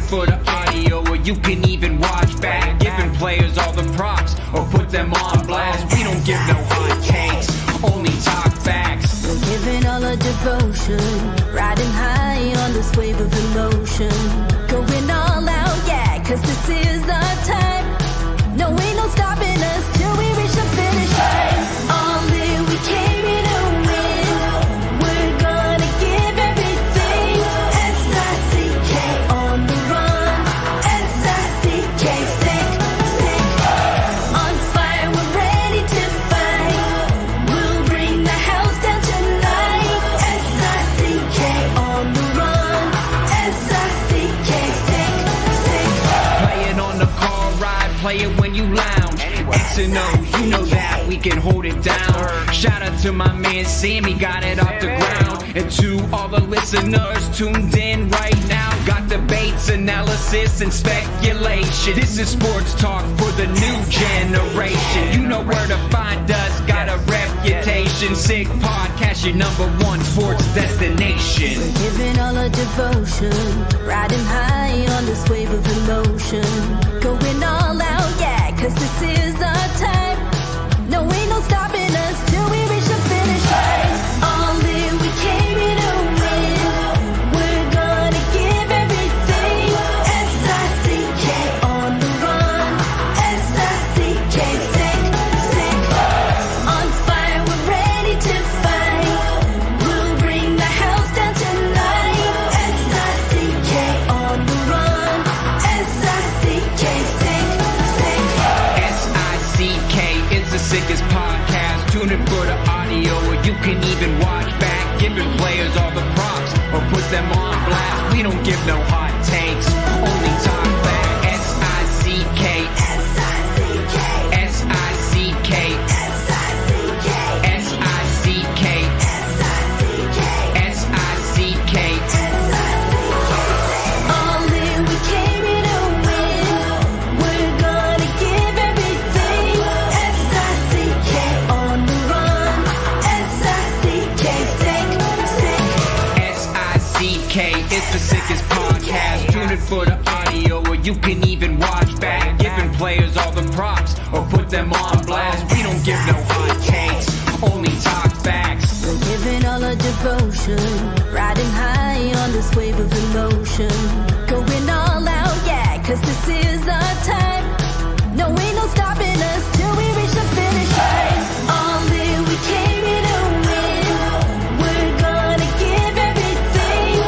for the audio, or you can even watch back. Giving players all the props, or put them on blast. We don't give no hot takes, only talk facts. We're giving all our devotion, riding high on this wave of emotion. Going all out, yeah, cause this is our time. No, ain't no stopping us till we reach the finish line. All in, we came here to win. We're gonna give everything. S-I-C-K on the run. S-I-C-K, sick, sick. On fire, we're ready to fight. We'll bring the house down tonight. S-I-C-K on the run. S-I-C-K, sick, sick. Playing on the car ride, play it when you lounge. X and O, you know that we can hold it down. Shout out to my man Sammy, got it off the ground. And to all the listeners tuned in right now, got debates, analysis, and speculation. This is sports talk for the new generation. You know where to find us, got a reputation. Sick podcast, your #1 sports destination. We're giving all our devotion, riding high on this wave of emotion. Going all out, yeah, cause this is our time. No, ain't no stopping us till we reach the finish line. All in, we came here to win. We're gonna give everything. S-I-C-K on the run. S-I-C-K, sick, sick. On fire, we're ready to fight. We'll bring the house down tonight. S-I-C-K on the run. S-I-C-K, sick, sick. S-I-C-K, it's the sickest podcast. Tune in for the audio, or you can even watch back. Giving players all the props, or put them on blast. We don't give no hot takes, only talk back. S-I-C-K, S-I-C-K, S-I-C-K, S-I-C-K, S-I-C-K, S-I-C-K, S-I-C-K. all in, we came here to win. We're gonna give everything. S-I-C-K on the run. S-I-C-K, sick, sick. S-I-C-K, it's the sickest podcast. Tune in for the audio, or you can even watch back. Giving players all the props, or put them on blast. We don't give no hot takes, only talk facts. We're giving all our devotion, riding high on this wave of emotion. Going all out, yeah, cause this is our time. No, ain't no stopping us till we reach the finish line. All in, we came here to win. We're gonna give everything.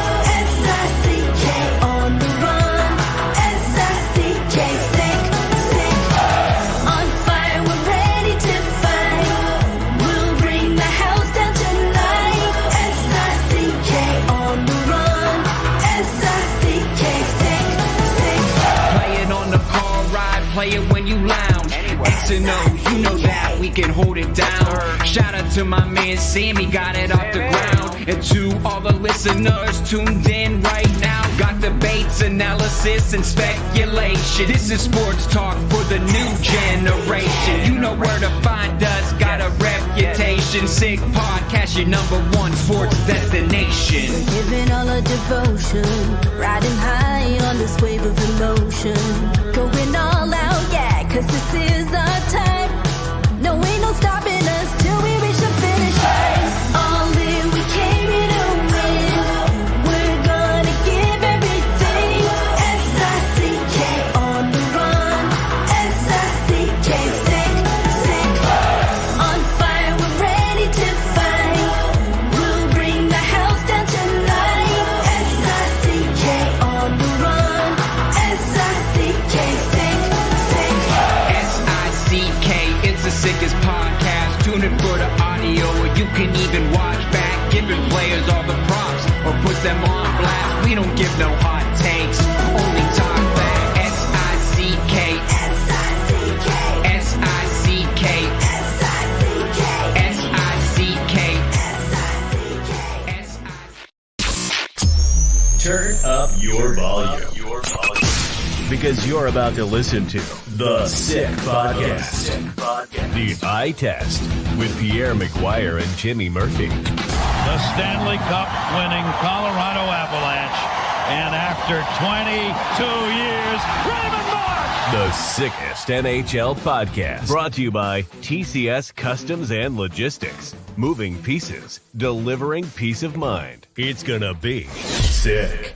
S-I-C-K on the run. S-I-C-K, sick, sick. On fire, we're ready to fight. We'll bring the house down tonight. S-I-C-K on the run. S-I-C-K, sick, sick. Playing on the car ride, play it when you lounge. X and O, you know that we can hold it down. Shout out to my man Sammy, got it off the ground. And to all the listeners tuned in right now, got debates, analysis, and speculation. This is sports talk for the new generation. You know where to find us, got a reputation. Sick podcast, your #1 sports destination. We're giving all our devotion, riding high on this wave of emotion. Going all out, yeah, cause this is our time. No, ain't no stopping us till we reach the finish line. All in, we came here to win. We're gonna give everything. S-I-C-K on the run. S-I-C-K, sick, sick. On fire, we're ready to fight. We'll bring the house down tonight. S-I-C-K on the run. S-I-C-K, sick, sick. S-I-C-K, it's the sickest podcast. Tune in for the audio, or you can even watch back. Giving players all the props, or put them on blast. We don't give no hot takes, only talk back. S-I-C-K, S-I-C-K, S-I-C-K, S-I-C-K, S-I-C-K, S-I-C-K. Turn up your volume. Because you're about to listen to The Sick Podcast. The Eye Test with Pierre, McGuire, and Jimmy Murphy. The Stanley Cup winning Colorado Avalanche. And after after 22 years, Raymond Mark! The sickest NHL podcast. Brought to you by TCS Customs and Logistics. Moving pieces, delivering peace of mind. It's gonna be sick.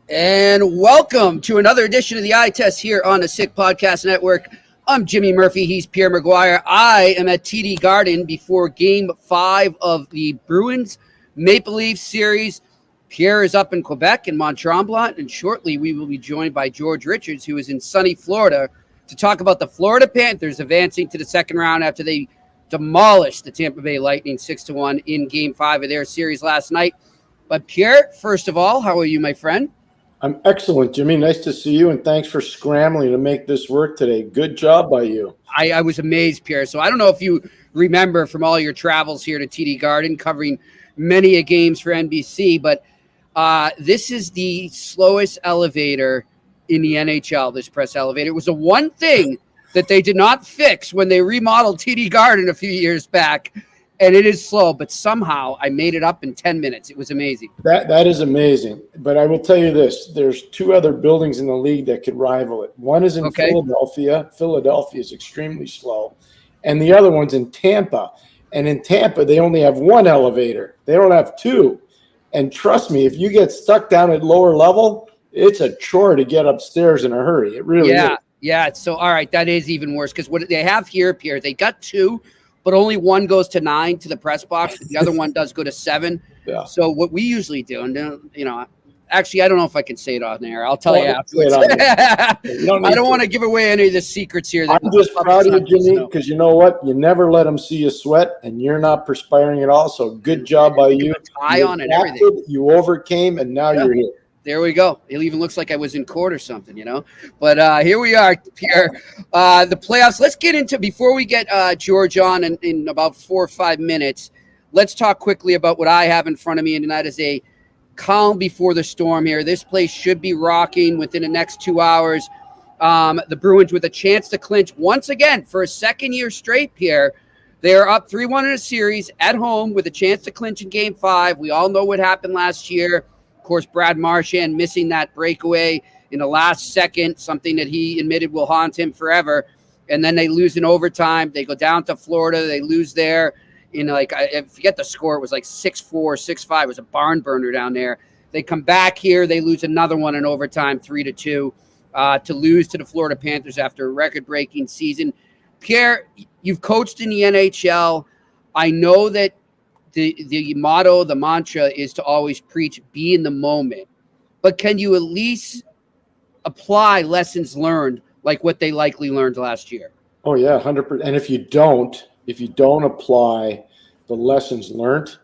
And welcome to another edition of the Eye Test here on the Sick Podcast Network. I'm Jimmy Murphy. He's Pierre McGuire. I am at TD Garden before Game 5 of the Bruins Maple Leafs series. Pierre is up in Quebec in Mont-Tremblant, and shortly we will be joined by George Richards, who is in sunny Florida, to talk about the Florida Panthers advancing to the second round after they demolished the Tampa Bay Lightning 6-1 in Game 5 of their series last night. But Pierre, first of all, how are you, my friend? I'm excellent, Jimmy. Nice to see you, and thanks for scrambling to make this work today. Good job by you. I was amazed, Pierre. So I don't know if you remember from all your travels here to TD Garden, covering many a games for NBC, but this is the slowest elevator in the NHL, this press elevator. It was the one thing that they did not fix when they remodeled TD Garden a few years back. And it is slow, but somehow I made it up in 10 minutes. It was amazing. That is amazing. But I will tell you this. There's two other buildings in the league that could rival it. One is in Philadelphia. Philadelphia is extremely slow. And the other one's in Tampa. And in Tampa, they only have one elevator. They don't have two. And trust me, if you get stuck down at lower level, it's a chore to get upstairs in a hurry. It really is. Yeah. So, all right, that is even worse because what they have here, Pierre, they got two, but only one goes to 9 to the press box. The other one does go to 7. Yeah. So what we usually do, and actually, I don't know if I can say it on there. I'll tell you afterwards. I don't want to give away any of the secrets here. I'm just proud of you, Jimmy, because you know what? You never let them see you sweat, and you're not perspiring at all. So good job by you. Tie on and everything. You overcame, and now you're here. There we go. It even looks like I was in court or something, But here we are, Pierre. The playoffs. Let's get into, before we get George on in about 4 or 5 minutes, let's talk quickly about what I have in front of me, and that is a calm before the storm here. This place should be rocking within the next 2 hours. The Bruins with a chance to clinch once again for a second year straight, Pierre. They are up 3-1 in a series at home with a chance to clinch in Game 5. We all know what happened last year. Of course, Brad Marchand missing that breakaway in the last second, something that he admitted will haunt him forever. And then they lose in overtime. They go down to Florida. They lose there in I forget the score. It was like 6-4, 6-5. It was a barn burner down there. They come back here. They lose another one in overtime, 3-2, to lose to the Florida Panthers after a record-breaking season. Pierre, you've coached in the NHL. I know that the motto, the mantra is to always preach, be in the moment. But can you at least apply lessons learned like what they likely learned last year? Oh, yeah, 100%. And if you don't apply the lessons learned,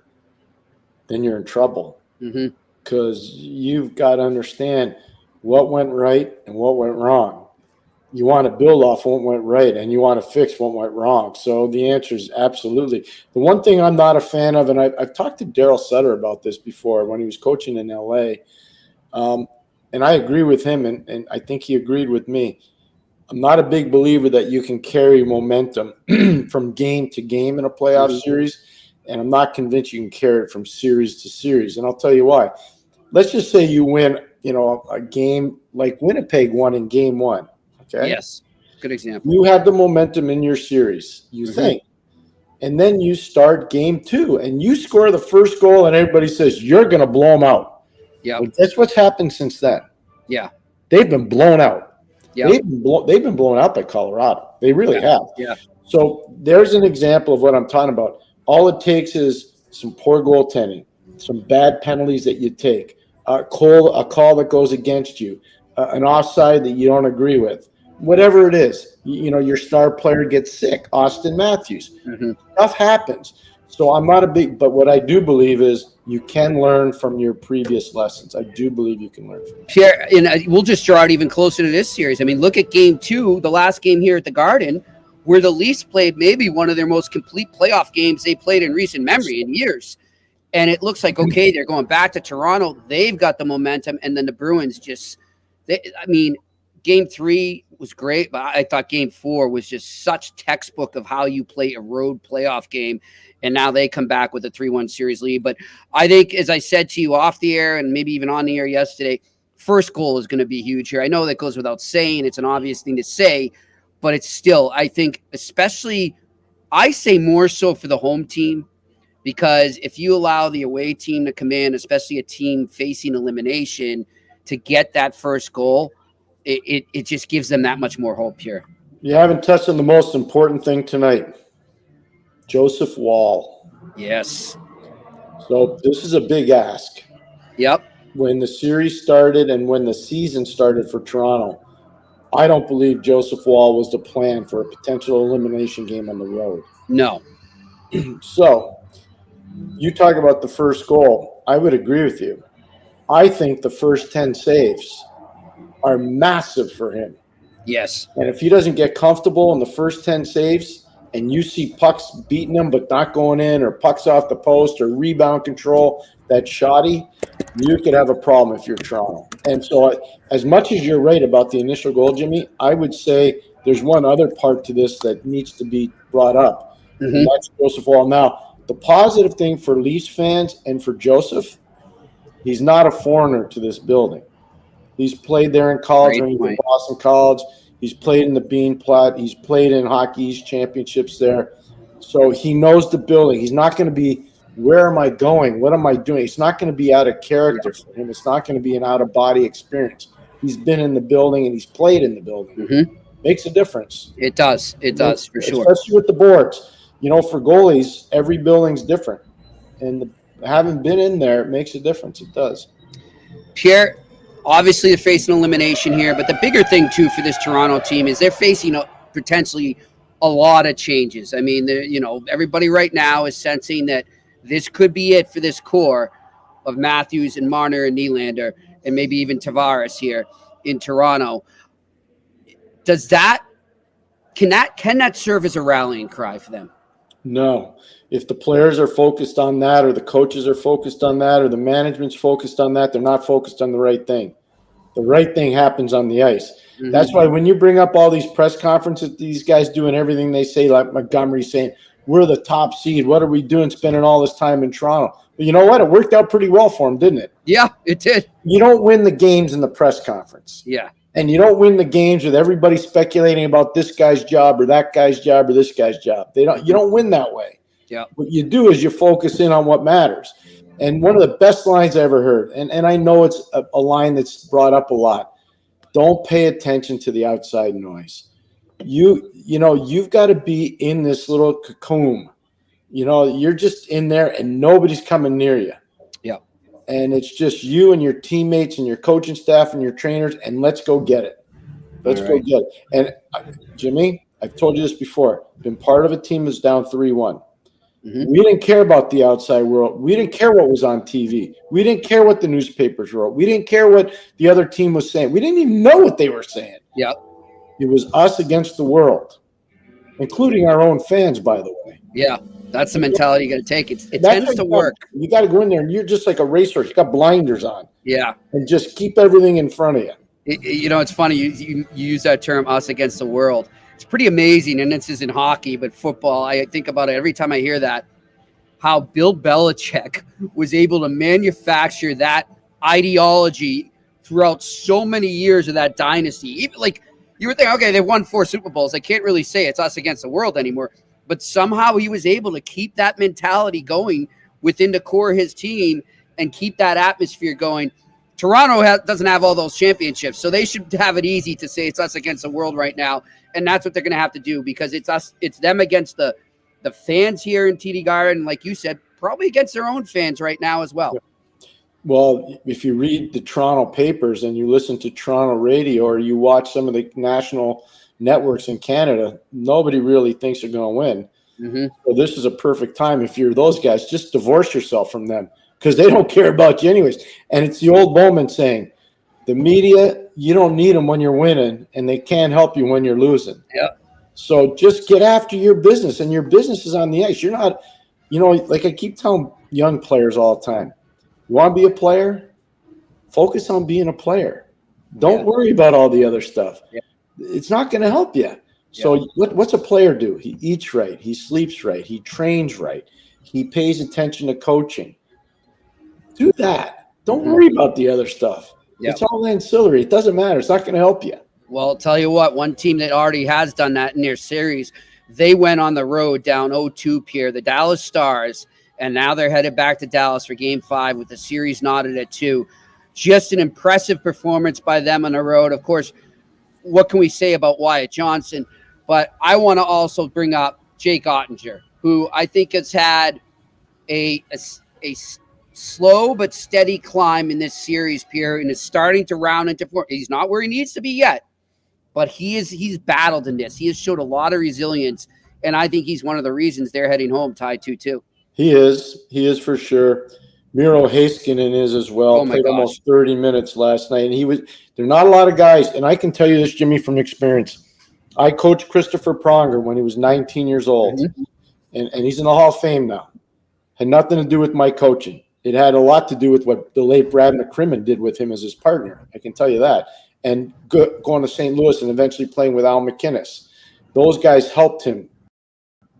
then you're in trouble. Because you've got to understand what went right and what went wrong. You want to build off what went right, and you want to fix what went wrong. So the answer is absolutely. The one thing I'm not a fan of, and I've talked to Daryl Sutter about this before when he was coaching in L.A., and I agree with him, and I think he agreed with me. I'm not a big believer that you can carry momentum from game to game in a playoff series, and I'm not convinced you can carry it from series to series, and I'll tell you why. Let's just say you win, a game like Winnipeg won in Game 1. Okay? Yes, good example. You have the momentum in your series, you think. And then you start Game 2, and you score the first goal, and everybody says, you're going to blow them out. Yeah. Well, that's what's happened since then. Yeah. They've been blown out. Yeah. They've been blown out by Colorado. They really have. Yeah. So there's an example of what I'm talking about. All it takes is some poor goaltending, some bad penalties that you take, a call that goes against you, an offside that you don't agree with. Whatever it is, your star player gets sick. Austin Matthews. Stuff happens. So I'm not but what I do believe is you can learn from your previous lessons. I do believe you can learn from them. Pierre, and we'll just draw it even closer to this series. I mean, look at Game 2, the last game here at the Garden, where the Leafs played maybe one of their most complete playoff games they played in recent memory in years. And it looks like, okay, they're going back to Toronto. They've got the momentum. And then the Bruins Game 3 was great, but I thought game 4 was just such textbook of how you play a road playoff game. And now they come back with a 3-1 series lead. But I think, as I said to you off the air and maybe even on the air yesterday, first goal is going to be huge here. I know that goes without saying. It's an obvious thing to say, but it's still, I think, especially, I say more so for the home team, because if you allow the away team to come in, especially a team facing elimination, to get that first goal, it just gives them that much more hope here. You haven't touched on the most important thing tonight. Joseph Wall. Yes. So this is a big ask. Yep. When the series started and when the season started for Toronto, I don't believe Joseph Wall was the plan for a potential elimination game on the road. No. So you talk about the first goal. I would agree with you. I think the first 10 saves are massive for him. Yes. And if he doesn't get comfortable in the first 10 saves and you see pucks beating him but not going in, or pucks off the post, or rebound control that's shoddy, you could have a problem if you're Toronto. And so as much as you're right about the initial goal, Jimmy, I would say there's one other part to this that needs to be brought up. Mm-hmm. And that's Joseph Wall. Now, the positive thing for Leafs fans and for Joseph, he's not a foreigner to this building. He's played there in college, when he was in Boston College. He's played in the Beanplat. He's played in Hockey East championships there. So he knows the building. He's not going to be, where am I going? What am I doing? It's not going to be out of character for him. It's not going to be an out-of-body experience. He's been in the building and he's played in the building. Mm-hmm. Makes a difference. It does. It does, for sure. Especially with the boards. You know, for goalies, every building's different. And having been in there, it makes a difference. It does. Pierre, obviously they're facing elimination here, but the bigger thing, too, for this Toronto team is they're facing potentially a lot of changes. I mean, everybody right now is sensing that this could be it for this core of Matthews and Marner and Nylander and maybe even Tavares here in Toronto. Can that serve as a rallying cry for them? No. If the players are focused on that, or the coaches are focused on that, or the management's focused on that, they're not focused on the right thing. The right thing happens on the ice. Mm-hmm. That's why when you bring up all these press conferences, these guys doing everything they say, like Montgomery saying, we're the top seed. What are we doing spending all this time in Toronto? But you know what? It worked out pretty well for him, didn't it? Yeah, it did. You don't win the games in the press conference. Yeah. And you don't win the games with everybody speculating about this guy's job or that guy's job or this guy's job. You don't win that way. Yeah. What you do is you focus in on what matters. And one of the best lines I ever heard, and I know it's a line that's brought up a lot, don't pay attention to the outside noise. You've got to be in this little cocoon. You're just in there and nobody's coming near you. Yeah. And it's just you and your teammates and your coaching staff and your trainers, and let's go get it. Let's go get it. And Jimmy, I've told you this before, been part of a team that's down 3-1. Mm-hmm. We didn't care about the outside world. We didn't care what was on TV. We didn't care what the newspapers wrote. We didn't care what the other team was saying. We didn't even know what they were saying. Yeah. It was us against the world, including our own fans, by the way. Yeah. That's the mentality you got to take. It tends to work. You got to go in there, and you're just like a racehorse. You got blinders on. Yeah. And just keep everything in front of you. It's funny. You use that term, us against the world. It's pretty amazing, and this is in hockey, but football, I think about it every time I hear that, how Bill Belichick was able to manufacture that ideology throughout so many years of that dynasty. Even like you were thinking, okay, they won 4 Super Bowls. I can't really say it's us against the world anymore. But somehow he was able to keep that mentality going within the core of his team and keep that atmosphere going. Toronto doesn't have all those championships, so they should have it easy to say it's us against the world right now, and that's what they're going to have to do, because it's them against the fans here in TD Garden, like you said, probably against their own fans right now as well. Well, if you read the Toronto papers and you listen to Toronto radio or you watch some of the national networks in Canada, nobody really thinks they're going to win. Mm-hmm. So this is a perfect time. If you're those guys, just divorce yourself from them, because they don't care about you anyways. And it's the old Bowman saying, the media, you don't need them when you're winning, and they can't help you when you're losing. Yeah. So just get after your business, and your business is on the ice. You're not, like I keep telling young players all the time, you want to be a player? Focus on being a player. Don't worry about all the other stuff. Yeah. it's not going to help you. So what's a player do? He eats right. He sleeps right. He trains right. He pays attention to coaching. Do that. Don't worry about the other stuff. It's all ancillary. It doesn't matter. It's not going to help you. Well, I'll tell you what, one team that already has done that in their series, they went on the road down 0-2, Pierre, the Dallas Stars, and now they're headed back to Dallas for Game 5 with the series knotted at 2. Just an impressive performance by them on the road. Of course, what can we say about Wyatt Johnson? But I want to also bring up Jake Ottinger, who I think has had a slow but steady climb in this series, Pierre, and is starting to round into form. He's not where he needs to be yet, but he's battled in this. He has showed a lot of resilience, and I think he's one of the reasons they're heading home tied 2-2. He is for sure. Miro Heiskanen is as well. Oh my Played gosh. almost 30 minutes last night, and there are not a lot of guys, and I can tell you this, Jimmy, from experience. I coached Christopher Pronger when he was 19 years old, and he's in the Hall of Fame now. Had nothing to do with my coaching. It had a lot to do with what the late Brad McCrimmon did with him as his partner. I can tell you that. And going to St. Louis and eventually playing with Al McInnes. Those guys helped him.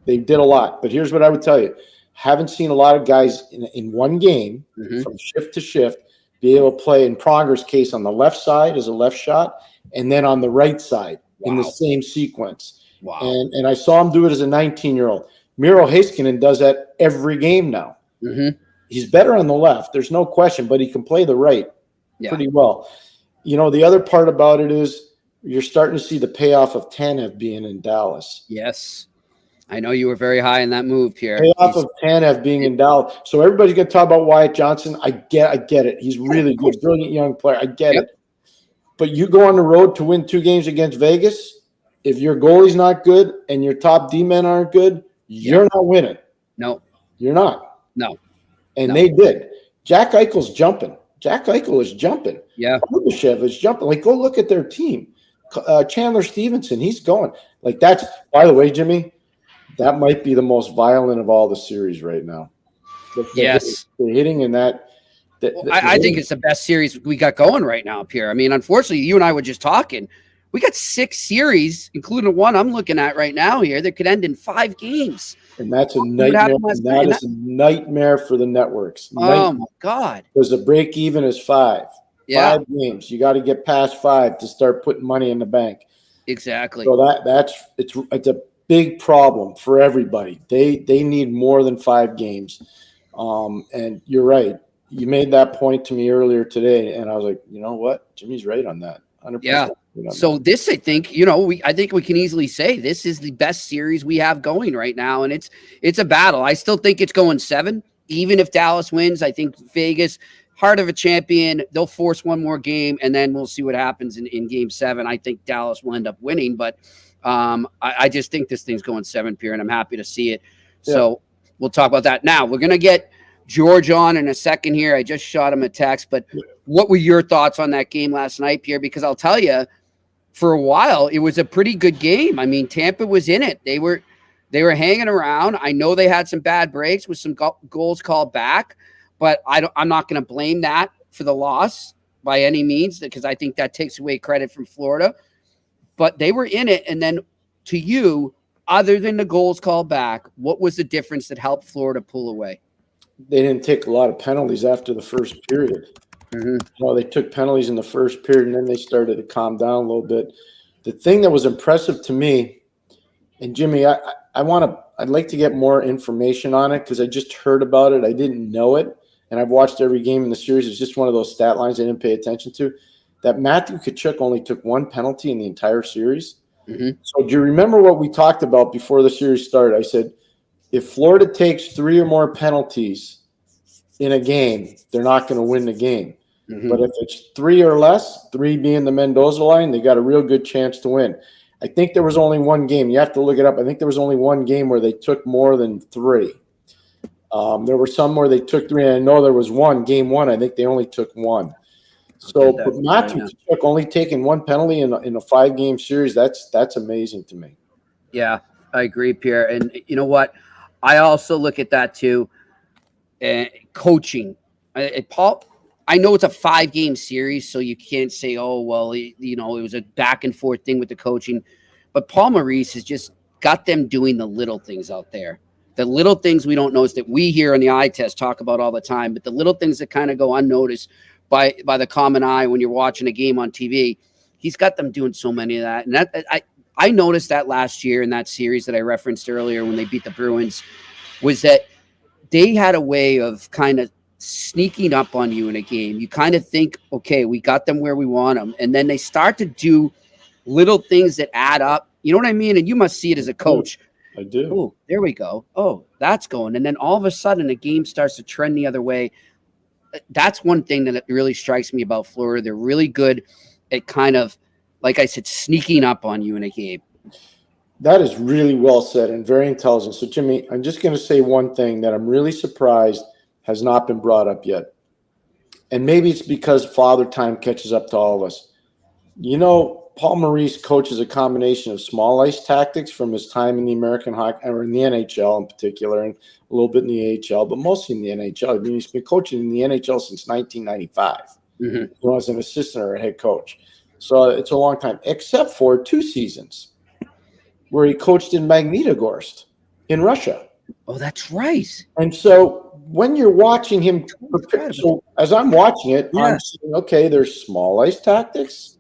They did a lot. But here's what I would tell you. Haven't seen a lot of guys in one game from shift to shift be able to play, in Pronger's case, on the left side as a left shot and then on the right side in the same sequence. Wow. And I saw him do it as a 19-year-old. Miro Heiskanen does that every game now. He's better on the left, there's no question, but he can play the right pretty well. You know, the other part about it is you're starting to see the payoff of Tanev being in Dallas. Yes. I know you were very high in that move, Pierre. Payoff of Tanev being in Dallas. So everybody's going to talk about Wyatt Johnson. I get it. He's really good, brilliant young player. I get it. But you go on the road to win 2 games against Vegas, if your goalie's not good and your top D-men aren't good, you're not winning. No. You're not. No. And they did. Jack Eichel's jumping. Jack Eichel is jumping. Yeah. Kudashev is jumping. Like, go look at their team. Chandler Stevenson, he's going. Like, that's, by the way, Jimmy, that might be the most violent of all the series right now. Yes. The hitting in that. I think it's the best series we got going right now, Pierre. I mean, unfortunately, you and I were just talking. We got 6 series, including the one I'm looking at right now here, that could end in 5 games. And that's a nightmare. That is a nightmare for the networks. Oh, my God. Because the break even is 5. 5 games. You got to get past 5 to start putting money in the bank. Exactly. So it's a big problem for everybody. They need more than 5 games. And you're right. You made that point to me earlier today, and I was like, you know what? Jimmy's right on that. 100%. Yeah. So this, I think, I think we can easily say this is the best series we have going right now, and it's a battle. I still think it's going 7, even if Dallas wins. I think Vegas, heart of a champion, they'll force one more game, and then we'll see what happens in Game 7. I think Dallas will end up winning, but I just think this thing's going 7, Pierre, and I'm happy to see it. Yeah. So we'll talk about that. Now, we're going to get George on in a second here. I just shot him a text, but what were your thoughts on that game last night, Pierre? Because I'll tell you, for a while, it was a pretty good game. I mean, Tampa was in it. They were hanging around. I know they had some bad breaks with some goals called back, but I'm not going to blame that for the loss by any means, because I think that takes away credit from Florida. But they were in it. And then to you, other than the goals called back, what was the difference that helped Florida pull away? They didn't take a lot of penalties after the first period. They took penalties in the first period, and then they started to calm down a little bit. The thing that was impressive to me, and Jimmy, I'd like to get more information on it because I just heard about it. I didn't know it, and I've watched every game in the series. It's just one of those stat lines I didn't pay attention to, that Matthew Tkachuk only took 1 penalty in the entire series. So do you remember what we talked about before the series started? I said, if Florida takes 3 or more penalties in a game, they're not going to win the game. But if it's 3 or less, 3 being the Mendoza line, they got a real good chance to win. I think there was only 1 game. You have to look it up. I think there was only 1 game where they took more than 3. There were some where they took 3, and I know there was game 1. I think they only took 1. So, but Matthew Tkachuk only taking 1 penalty in a 5-game series, that's amazing to me. Yeah, I agree, Pierre. And you know what? I also look at that too. Coaching. I know it's a 5-game series, so you can't say, oh, well, it was a back and forth thing with the coaching. But Paul Maurice has just got them doing the little things out there. The little things we don't notice that we here on the eye test talk about all the time, but the little things that kind of go unnoticed by the common eye when you're watching a game on TV. He's got them doing so many of that. And I noticed that last year in that series that I referenced earlier when they beat the Bruins, was that they had a way of kind of sneaking up on you in a game. You kind of think, okay, we got them where we want them. And then they start to do little things that add up. You know what I mean? And you must see it as a coach. I do. Oh, there we go. Oh, that's going. And then all of a sudden the game starts to trend the other way. That's one thing that really strikes me about Florida. They're really good at kind of, like I said, sneaking up on you in a game. That is really well said and very intelligent. So, Jimmy, I'm just going to say one thing that I'm really surprised has not been brought up yet. And maybe it's because Father Time catches up to all of us. Paul Maurice coaches a combination of small ice tactics from his time in the American hockey, or in the NHL in particular, and a little bit in the AHL, but mostly in the NHL. I mean, he's been coaching in the NHL since 1995. As an assistant or a head coach. So it's a long time, except for 2 seasons where he coached in Magnitogorsk in Russia. Oh, that's right. And so when you're watching him, so as I'm watching it, I'm saying, okay, there's small ice tactics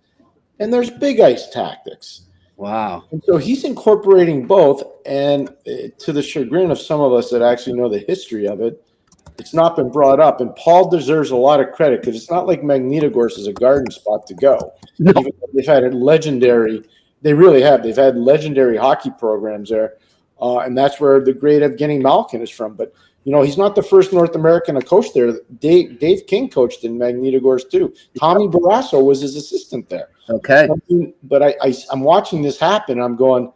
and there's big ice tactics. Wow. And so he's incorporating both. And to the chagrin of some of us that actually know the history of it, it's not been brought up. And Paul deserves a lot of credit because it's not like Magnitogorsk is a garden spot to go. No. Even though they've had they really have. They've had legendary hockey programs there. And that's where the great Evgeny Malkin is from. But, he's not the first North American to coach there. Dave King coached in Magnitogorsk too. Tommy Barrasso was his assistant there. Okay. But I'm watching this happen. I'm going,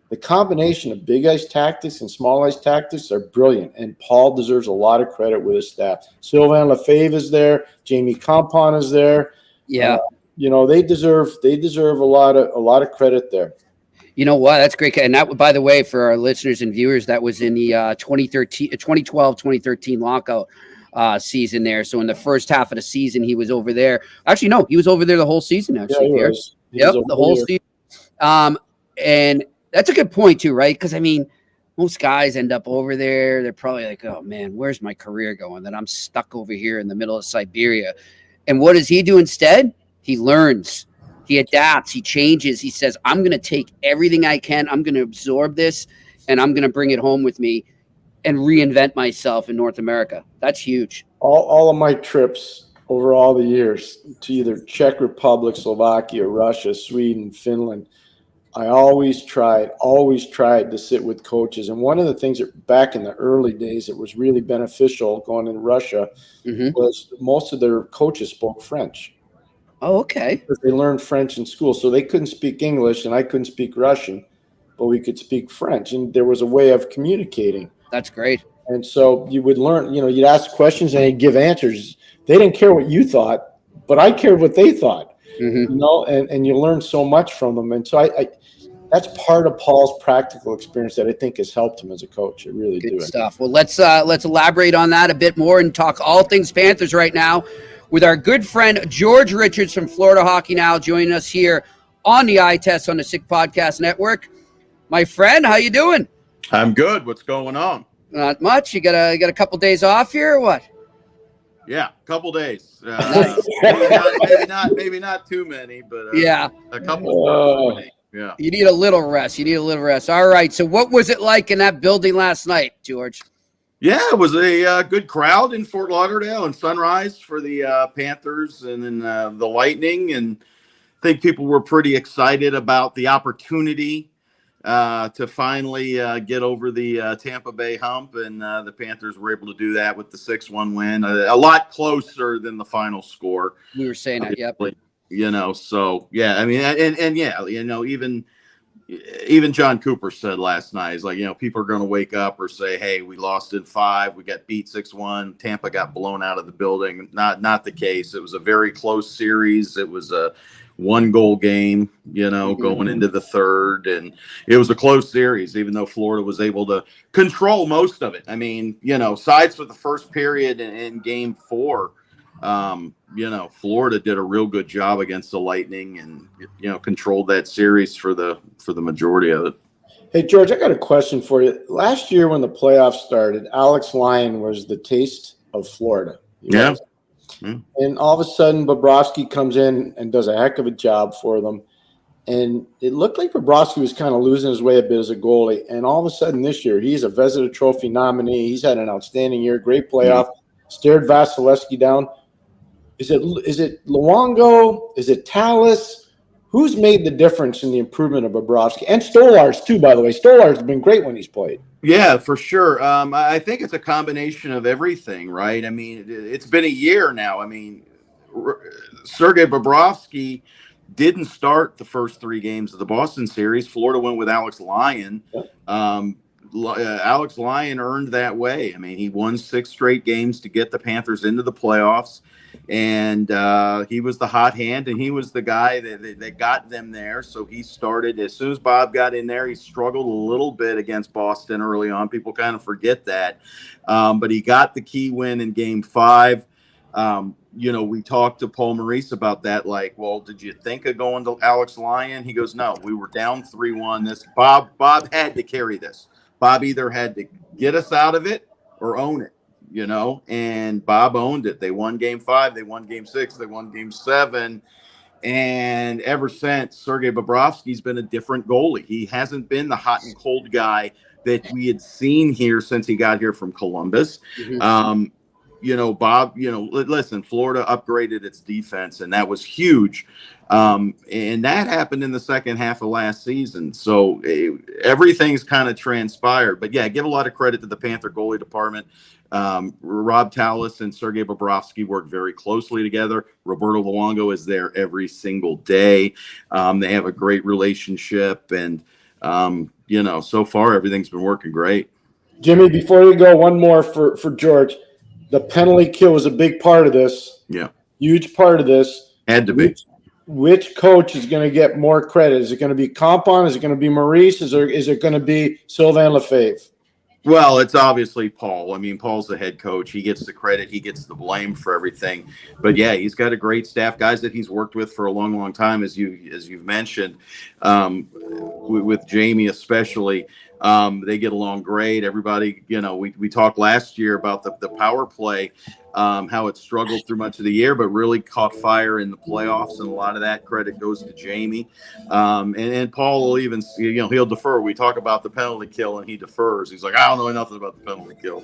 the combination of big ice tactics and small ice tactics are brilliant. And Paul deserves a lot of credit with his staff. Sylvain Lefebvre is there. Jamie Compon is there. Yeah. They deserve a lot of credit there. You know what? That's great. And that, by the way, for our listeners and viewers, that was in the 2012-2013 lockout season there. So in the first half of the season, he was over there. Actually, no, he was over there the whole season, actually. Yeah, he was. The whole season. And that's a good point, too, right? Because, I mean, most guys end up over there. They're probably like, oh, man, where's my career going? That I'm stuck over here in the middle of Siberia. And what does he do instead? He learns. He adapts. He changes. He says, I'm going to take everything I can. I'm going to absorb this, and I'm going to bring it home with me and reinvent myself in North America. That's huge. All of my trips over all the years to either Czech Republic, Slovakia, Russia, Sweden, Finland, I always tried to sit with coaches. And one of the things that back in the early days that was really beneficial going in Russia was most of their coaches spoke French. Oh, okay. Because they learned French in school. So they couldn't speak English and I couldn't speak Russian, but we could speak French. And there was a way of communicating. That's great. And so you would learn, you'd ask questions and they'd give answers. They didn't care what you thought, but I cared what they thought, and you learn so much from them. And so I that's part of Paul's practical experience that I think has helped him as a coach. It really Good stuff. Well, let's elaborate on that a bit more and talk all things Panthers right now with our good friend George Richards from Florida Hockey Now joining us here on the Eye Test on the Sick Podcast Network. My friend, how you doing? I'm good. What's going on? Not much. You got a couple days off here or what? Yeah, a couple days. Nice. maybe not too many, but a Oh. couple. Yeah. You need a little rest. All right. So what was it like in that building last night, George? Yeah, it was a good crowd in Fort Lauderdale and Sunrise for the Panthers and then the Lightning. And I think people were pretty excited about the opportunity to finally get over the Tampa Bay hump. And the Panthers were able to do that with the 6-1 win. A lot closer than the final score. We were saying that, yep. So yeah, I mean, and yeah, even John Cooper said last night, he's like, people are going to wake up or say, hey, we lost in 5, we got beat 6-1, Tampa got blown out of the building. Not the case. It was a very close series. It was a 1-goal game, going into the third, and it was a close series, even though Florida was able to control most of it. I mean, sides for the first period in game 4. Florida did a real good job against the Lightning and, controlled that series for the majority of it. Hey, George, I got a question for you. Last year when the playoffs started, Alex Lyon was the taste of Florida. Yeah. And all of a sudden, Bobrovsky comes in and does a heck of a job for them. And it looked like Bobrovsky was kind of losing his way a bit as a goalie. And all of a sudden this year, he's a Vezina Trophy nominee. He's had an outstanding year, great playoff, stared Vasilevsky down. Is it Luongo? Is it Tallis? Who's made the difference in the improvement of Bobrovsky? And Stolarz, too, by the way. Stolarz has been great when he's played. Yeah, for sure. I think it's a combination of everything, right? I mean, it's been a year now. I mean, Sergei Bobrovsky didn't start the first 3 games of the Boston series. Florida went with Alex Lyon. Alex Lyon earned that way. I mean, he won 6 straight games to get the Panthers into the playoffs. And he was the hot hand, and he was the guy that got them there. So he started as soon as Bob got in there. He struggled a little bit against Boston early on. People kind of forget that. But he got the key win in Game 5. We talked to Paul Maurice about that. Like, well, did you think of going to Alex Lyon? He goes, no, we were down 3-1. This Bob had to carry this. Bob either had to get us out of it or own it. And Bob owned it. They won Game 5, they won Game 6, they won Game 7. And ever since, Sergei Bobrovsky's been a different goalie. He hasn't been the hot and cold guy that we had seen here since he got here from Columbus. Bob, listen, Florida upgraded its defense, and that was huge. And that happened in the second half of last season. So everything's kind of transpired. But, yeah, give a lot of credit to the Panther goalie department. Rob Tallis and Sergei Bobrovsky work very closely together. Roberto Luongo is there every single day. They have a great relationship. And, so far everything's been working great. Jimmy, before you go, one more for George. The penalty kill was a big part of this. Yeah. Huge part of this. Had to be. Which coach is going to get more credit? Is it going to be Compon? Is it going to be Maurice? Is it going to be Sylvain Lefebvre? Well, it's obviously Paul. I mean, Paul's the head coach. He gets the credit. He gets the blame for everything. But, yeah, he's got a great staff, guys that he's worked with for a long, long time, as you've mentioned, with Jamie especially. They get along great. Everybody, we talked last year about the power play, how it struggled through much of the year, but really caught fire in the playoffs. And a lot of that credit goes to Jamie. And Paul will even, he'll defer. We talk about the penalty kill and he defers. He's like, I don't know nothing about the penalty kill.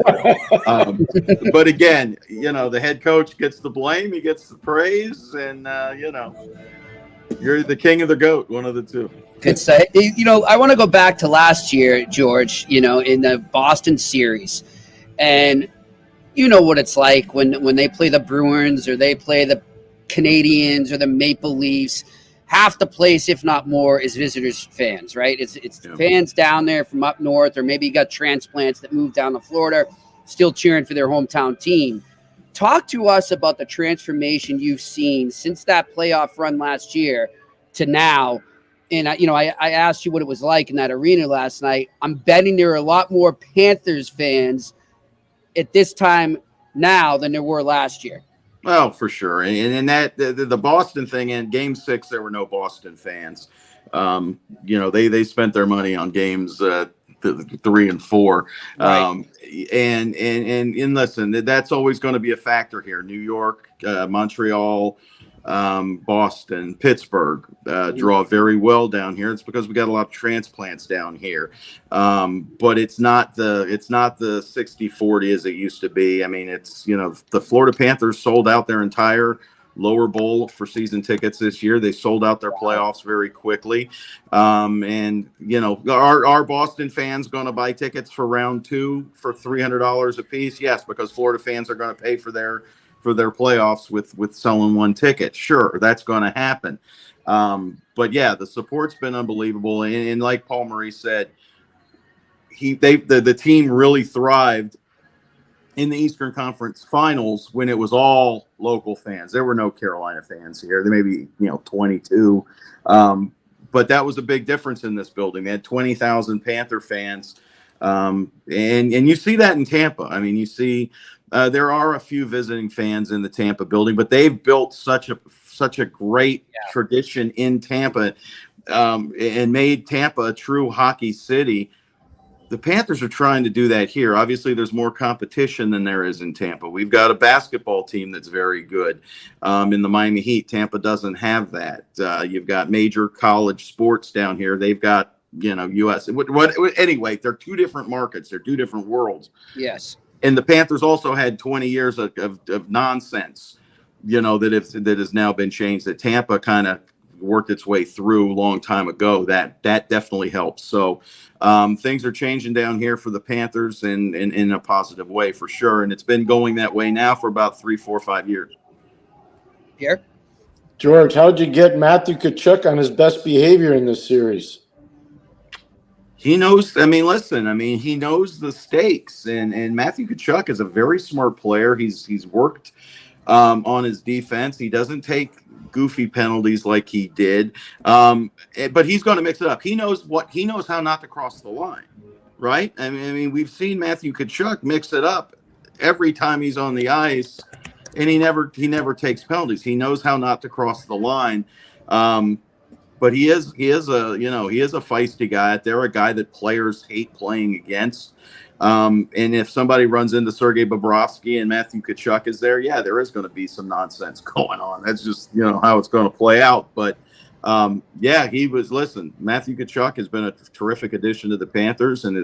But again, the head coach gets the blame. He gets the praise. And, you're the king of the GOAT, one of the two. Could say, I want to go back to last year, George, in the Boston series. And you know what it's like when they play the Bruins or they play the Canadians or the Maple Leafs. Half the place, if not more, is visitors fans, right? It's fans down there from up north, or maybe you got transplants that moved down to Florida, still cheering for their hometown team. Talk to us about the transformation you've seen since that playoff run last year to now. And, I asked you what it was like in that arena last night. I'm betting there are a lot more Panthers fans at this time now than there were last year. Well, for sure. And that the Boston thing, in Game 6, there were no Boston fans. They spent their money on games 3 and 4. Right. And listen, that's always going to be a factor here. New York, Montreal, Boston, Pittsburgh draw very well down here. It's because we got a lot of transplants down here. But it's not the 60-40 as it used to be. I mean, it's, the Florida Panthers sold out their entire lower bowl for season tickets this year. They sold out their playoffs very quickly. And, are Boston fans going to buy tickets for round 2 for $300 a piece? Yes, because Florida fans are going to pay for their playoffs with selling one ticket. Sure, that's going to happen. But yeah, the support's been unbelievable. And like Paul Maurice said, the team really thrived in the Eastern Conference Finals when it was all local fans. There were no Carolina fans here. There may be 22. But that was a big difference in this building. They had 20,000 Panther fans. And you see that in Tampa. I mean, you see there are a few visiting fans in the Tampa building, but they've built such a great tradition in Tampa and made Tampa a true hockey city. The Panthers are trying to do that here. Obviously, there's more competition than there is in Tampa. We've got a basketball team that's very good in the Miami Heat. Tampa doesn't have that. You've got major college sports down here. They've got, U.S. Anyway, they're two different markets. They're two different worlds. Yes. And the Panthers also had 20 years of nonsense, that has now been changed. That Tampa kind of worked its way through a long time ago. That definitely helps. So things are changing down here for the Panthers in a positive way for sure. And it's been going that way now for about 3, 4, 5 years. Pierre? George, how'd you get Matthew Tkachuk on his best behavior in this series? He knows, he knows the stakes. And Matthew Tkachuk is a very smart player. He's worked on his defense. He doesn't take goofy penalties like he did, but he's going to mix it up. He knows how not to cross the line, right? I mean, we've seen Matthew Tkachuk mix it up every time he's on the ice, and he never takes penalties. He knows how not to cross the line, but he is a feisty guy. They're a guy that players hate playing against. And if somebody runs into Sergei Bobrovsky and Matthew Tkachuk is there, there is going to be some nonsense going on. That's just, how it's going to play out. But, Matthew Tkachuk has been a terrific addition to the Panthers and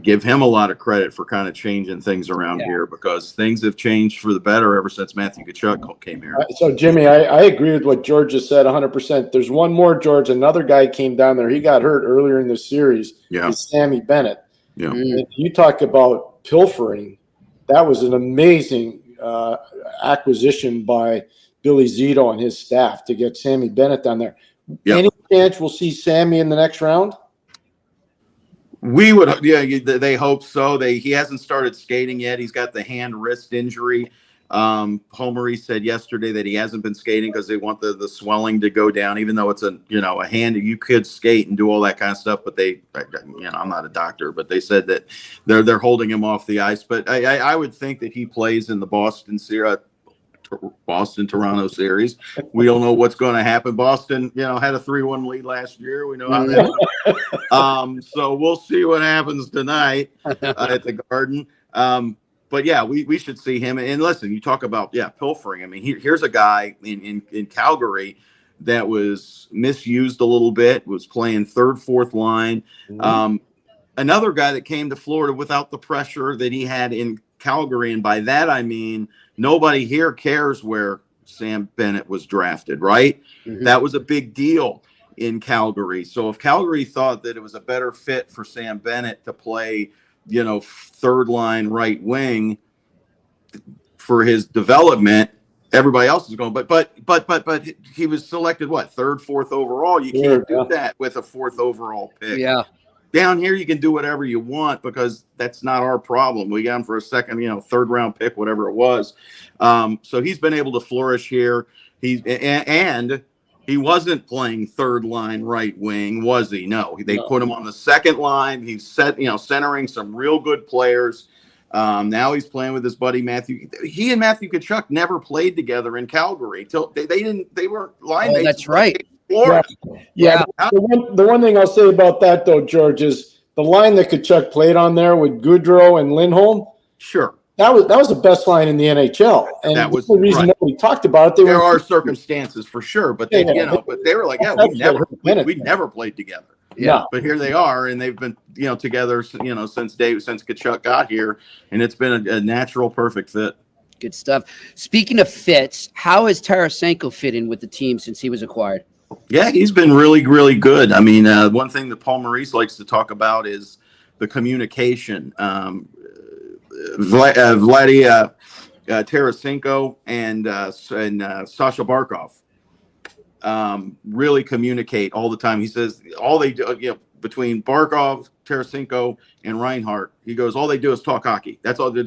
give him a lot of credit for kind of changing things around here, because things have changed for the better ever since Matthew Tkachuk came here. So, Jimmy, I agree with what George just said 100%. There's one more, George. Another guy came down there. He got hurt earlier in the series. Yeah. It's Sammy Bennett. Yeah. And you talk about pilfering. That was an amazing acquisition by Billy Zito and his staff to get Sammy Bennett down there. Yep. Any chance we'll see Sammy in the next round? We would, they hope so. He hasn't started skating yet. He's got the hand-wrist injury. Homer said yesterday that he hasn't been skating because they want the swelling to go down, even though it's a hand. You could skate and do all that kind of stuff, but I'm not a doctor, but they said that they're holding him off the ice. But I would think that he plays in the Boston-Toronto series. We don't know what's going to happen. Boston, had a 3-1 lead last year. We know how that went. So we'll see what happens tonight at the Garden. But we should see him. And listen, you talk about pilfering. I mean, here's a guy in Calgary that was misused a little bit, was playing third, fourth line. Another guy that came to Florida without the pressure that he had in Calgary, and by that I mean nobody here cares where Sam Bennett was drafted, right? Mm-hmm. That was a big deal in Calgary. So if Calgary thought that it was a better fit for Sam Bennett to play, third line right wing for his development, everybody else is going, but he was selected third, fourth overall. You can't do that with a fourth overall pick. Yeah. Down here, you can do whatever you want because that's not our problem. We got him for a second, third round pick, whatever it was. So he's been able to flourish here. And he wasn't playing third line right wing, was he? No, they put him on the second line. He's centering some real good players. Now he's playing with his buddy Matthew. He and Matthew Tkachuk never played together in Calgary till they weren't line mates. That's right. Yeah. The one thing I'll say about that, though, George, is the line that Tkachuk played on there with Goudreau and Lindholm. Sure. That was the best line in the NHL. And that was the reason nobody talked about it. There are circumstances for sure, but they were like, we never played together. Yeah. But here they are, and they've been, together, since Tkachuk got here, and it's been a natural, perfect fit. Good stuff. Speaking of fits, how has Tarasenko fit in with the team since he was acquired? Yeah, he's been really, really good. I mean, one thing that Paul Maurice likes to talk about is the communication. Tarasenko and Sasha Barkov really communicate all the time. He says all they do, between Barkov, Tarasenko, and Reinhart, he goes, all they do is talk hockey. That's all. They're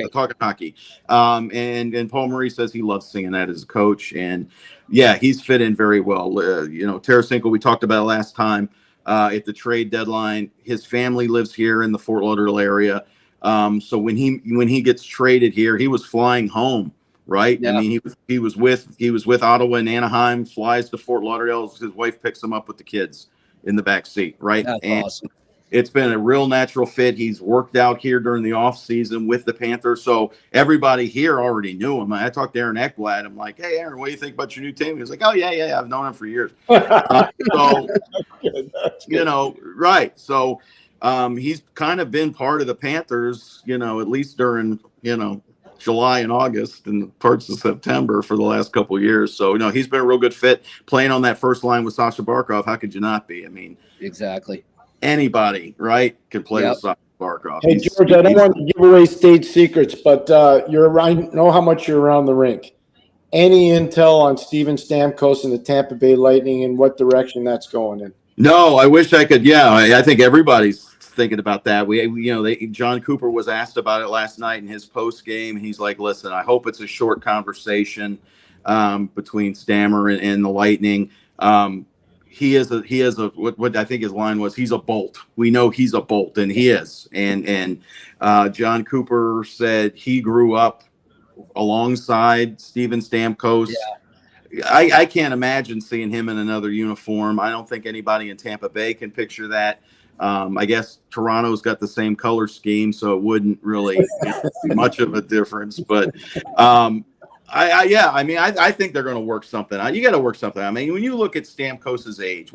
talking hockey. And Paul Maurice says he loves singing that as a coach. And yeah, he's fit in very well. Tarasenko, we talked about last time. at the trade deadline. His family lives here in the Fort Lauderdale area. So when he gets traded here, he was flying home, right? Yeah. I mean, he was with Ottawa and Anaheim, flies to Fort Lauderdale. His wife picks him up with the kids in the back seat, right? That's awesome. It's been a real natural fit. He's worked out here during the off season with the Panthers, so everybody here already knew him. I talked to Aaron Ekblad. I'm like, "Hey, Aaron, what do you think about your new team?" He was like, "Oh yeah, I've known him for years." So, right? So, he's kind of been part of the Panthers, at least during July and August and parts of September for the last couple of years. So, he's been a real good fit playing on that first line with Sasha Barkov. How could you not be? I mean, Exactly. Anybody, right, can play with Sasha Barkov. Hey, George, I don't want to give away state secrets, but I know how much you're around the rink. Any intel on Steven Stamkos and the Tampa Bay Lightning and what direction that's going in? No, I wish I could. Yeah, I think everybody's thinking about that. John Cooper was asked about it last night in his post game. He's like, "Listen, I hope it's a short conversation between Stammer and the Lightning." He is what I think his line was. He's a bolt. We know he's a bolt, and he is. And John Cooper said he grew up alongside Steven Stamkos. Yeah. I can't imagine seeing him in another uniform. I don't think anybody in Tampa Bay can picture that. I guess Toronto's got the same color scheme, so it wouldn't really be much of a difference. But I think they're going to work something out. You got to work something out. I mean, when you look at Stamkos's age,